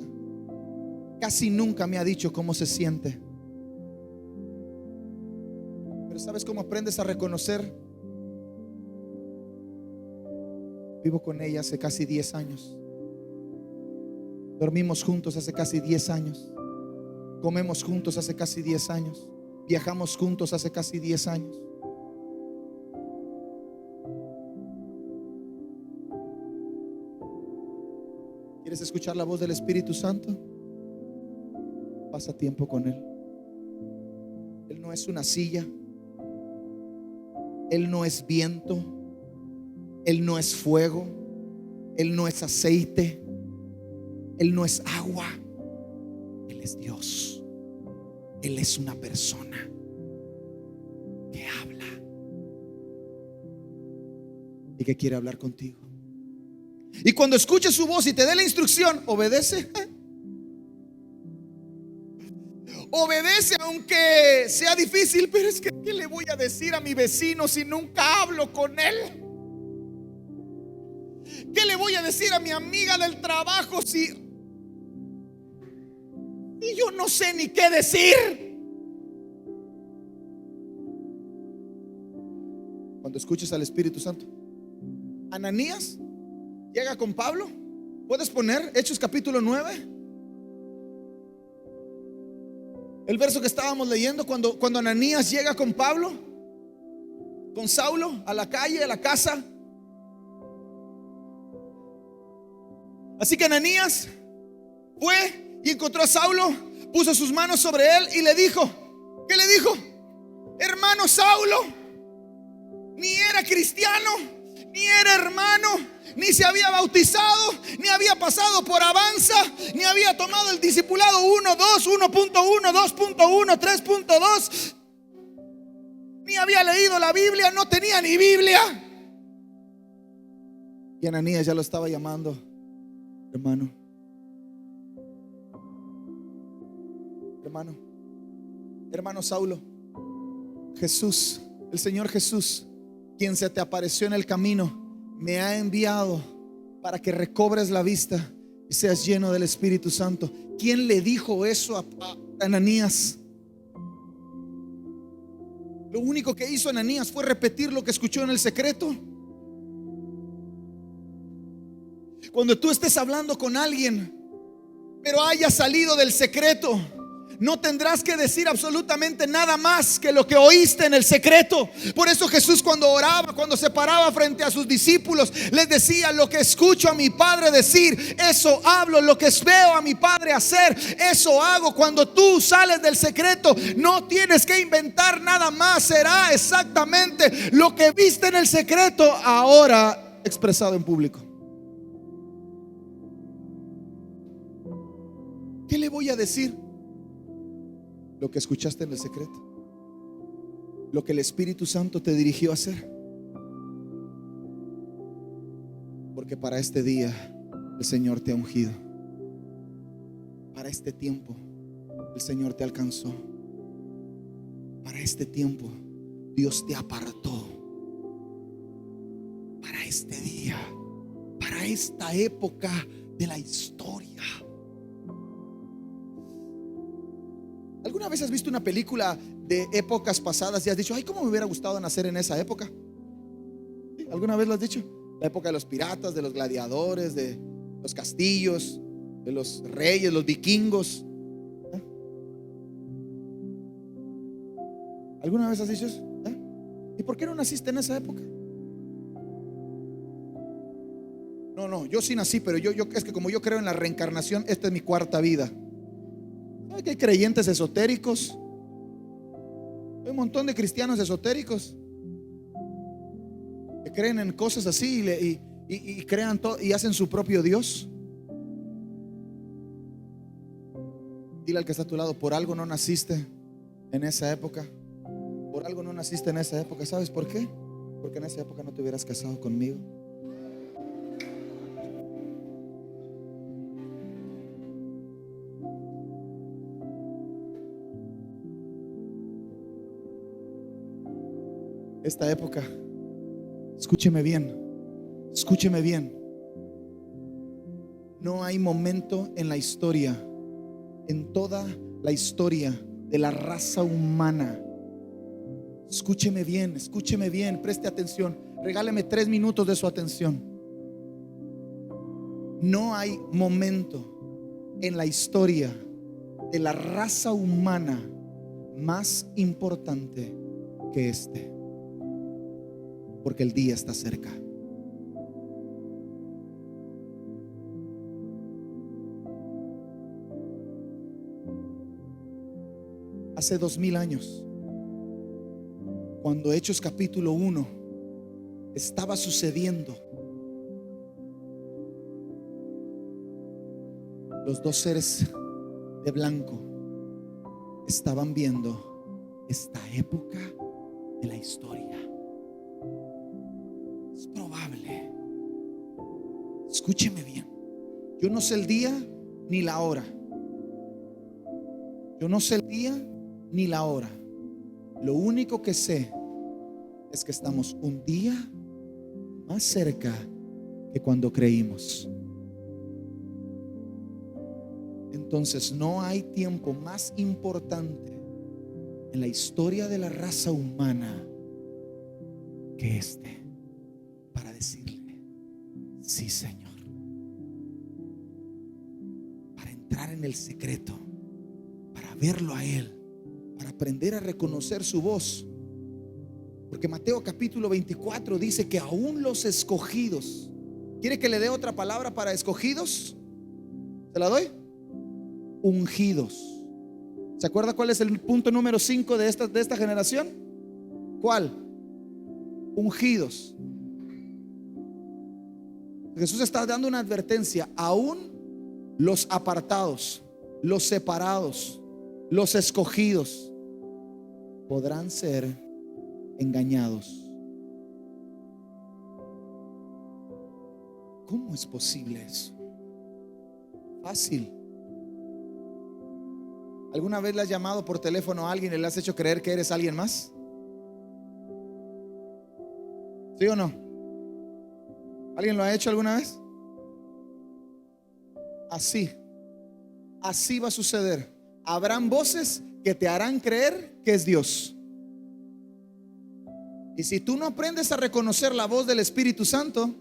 casi nunca me ha dicho cómo se siente. Pero ¿sabes cómo aprendes a reconocer? Vivo con ella hace casi 10 años. Dormimos juntos hace casi 10 años. Comemos juntos hace casi 10 años. Viajamos juntos hace casi 10 años. ¿Quieres escuchar la voz del Espíritu Santo? Pasa tiempo con Él. Él no es una silla. Él no es viento. Él no es fuego. Él no es aceite. Él no es agua. Él es Dios. Él es una persona que habla y que quiere hablar contigo. Y cuando escuches su voz y te dé la instrucción, obedece. Obedece aunque sea difícil. Pero es que ¿qué le voy a decir a mi vecino si nunca hablo con él? ¿Qué le voy a decir a mi amiga del trabajo si yo no sé ni qué decir? Cuando escuches al Espíritu Santo. Ananías llega con Pablo. ¿Puedes poner Hechos capítulo 9? El verso que estábamos leyendo, cuando Ananías llega con Pablo, con Saulo, a la calle, a la casa. Así que Ananías fue y encontró a Saulo, puso sus manos sobre él y le dijo, ¿qué le dijo? Hermano Saulo, ni era cristiano, ni era hermano, ni se había bautizado, ni había pasado por Avanza, ni había tomado el discipulado 1, 2, 1.1, 2.1, 3.2, ni había leído la Biblia, no tenía ni Biblia. Y Ananías ya lo estaba llamando hermano. Hermano Saulo, Jesús, el Señor Jesús, quien se te apareció en el camino, me ha enviado para que recobres la vista y seas lleno del Espíritu Santo. ¿Quién le dijo eso a Ananías? Lo único que hizo Ananías fue repetir lo que escuchó en el secreto. Cuando tú estés hablando con alguien, pero haya salido del secreto, no tendrás que decir absolutamente nada más que lo que oíste en el secreto. Por eso Jesús, cuando oraba, cuando se paraba frente a sus discípulos, les decía: lo que escucho a mi Padre decir, eso hablo. Lo que veo a mi Padre hacer, eso hago. Cuando tú sales del secreto, no tienes que inventar nada más. Será exactamente lo que viste en el secreto, ahora expresado en público. ¿Qué le voy a decir? Lo que escuchaste en el secreto, lo que el Espíritu Santo te dirigió a hacer. Porque para este día el Señor te ha ungido. Para este tiempo el Señor te alcanzó. Para este tiempo Dios te apartó. Para este día, para esta época de la historia. ¿Alguna vez has visto una película de épocas pasadas y has dicho: ay, cómo me hubiera gustado nacer en esa época? ¿Sí? ¿Alguna vez lo has dicho? La época de los piratas, de los gladiadores, de los castillos, de los reyes, los vikingos. ¿Eh? ¿Alguna vez has dicho eso? ¿Eh? ¿Y por qué no naciste en esa época? No, yo sí nací, pero yo es que como yo creo en la reencarnación, esta es mi cuarta vida. ¿Sabe que hay creyentes esotéricos? Hay un montón de cristianos esotéricos que creen en cosas así y crean todo y hacen su propio Dios. Dile al que está a tu lado: por algo no naciste en esa época. Por algo no naciste en esa época. ¿Sabes por qué? Porque en esa época no te hubieras casado conmigo. Esta época, escúcheme bien, escúcheme bien. No hay momento en la historia, en toda la historia de la raza humana. Escúcheme bien, preste atención. Regáleme 3 minutos de su atención. No hay momento en la historia de la raza humana más importante que este. Porque el día está cerca. Hace 2000 años, cuando Hechos capítulo 1 estaba sucediendo, los 2 seres de blanco estaban viendo esta época de la historia. Es probable, escúcheme bien, yo no sé el día ni la hora. Yo no sé el día ni la hora. Lo único que sé es que estamos un día más cerca que cuando creímos. Entonces no hay tiempo más importante en la historia de la raza humana que este, para decirle: sí, Señor. Para entrar en el secreto, para verlo a Él para aprender a reconocer su voz. Porque Mateo capítulo 24 dice que aún los escogidos. ¿Quiere que le dé otra palabra para escogidos? ¿Se la doy? Ungidos. ¿Se acuerda cuál es el punto número 5 de esta generación? ¿Cuál? Ungidos. Jesús está dando una advertencia. Aún los apartados, los separados, los escogidos podrán ser engañados. ¿Cómo es posible eso? Fácil. ¿Alguna vez le has llamado por teléfono a alguien y le has hecho creer que eres alguien más? ¿Sí o no? ¿Alguien lo ha hecho alguna vez? Así va a suceder. Habrán voces que te harán creer que es Dios. Y si tú no aprendes a reconocer la voz del Espíritu Santo,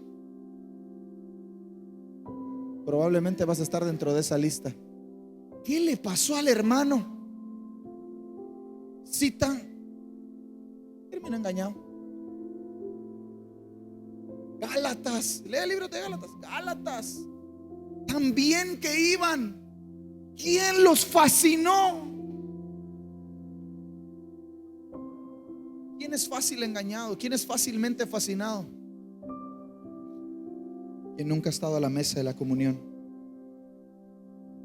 probablemente vas a estar dentro de esa lista. ¿Qué le pasó al hermano? Termina engañado. Gálatas, lee el libro de Gálatas. Gálatas, tan bien que iban. ¿Quién los fascinó? ¿Quién es fácil engañado? ¿Quién es fácilmente fascinado? Quien nunca ha estado a la mesa de la comunión,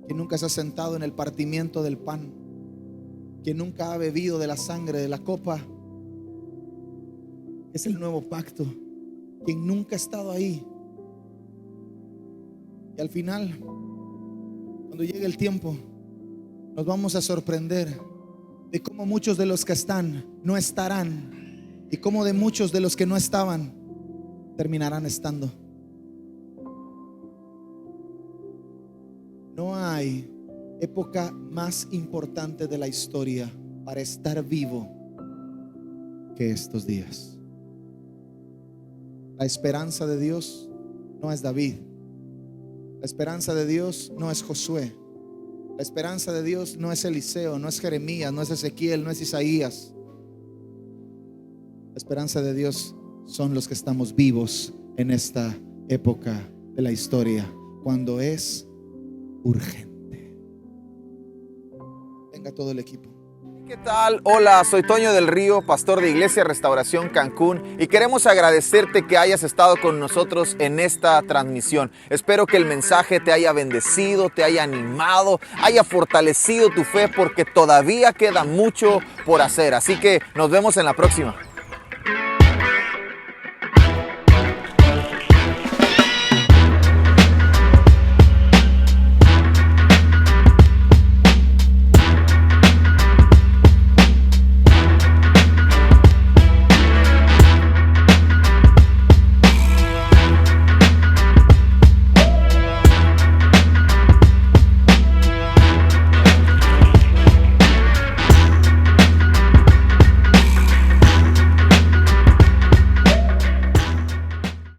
quien nunca se ha sentado en el partimiento del pan, quien nunca ha bebido de la sangre de la copa, es el nuevo pacto, quien nunca ha estado ahí. Y al final, cuando llegue el tiempo, nos vamos a sorprender de cómo muchos de los que están no estarán, y cómo de muchos de los que no estaban terminarán estando. No hay época más importante de la historia para estar vivo que estos días. La esperanza de Dios no es David. La esperanza de Dios no es Josué. La esperanza de Dios no es Eliseo, no es Jeremías, no es Ezequiel, no es Isaías. La esperanza de Dios son los que estamos vivos en esta época de la historia, cuando es urgente. Venga todo el equipo. ¿Qué tal? Hola, soy Toño del Río, pastor de Iglesia Restauración Cancún, y queremos agradecerte que hayas estado con nosotros en esta transmisión. Espero que el mensaje te haya bendecido, te haya animado, haya fortalecido tu fe, porque todavía queda mucho por hacer. Así que nos vemos en la próxima.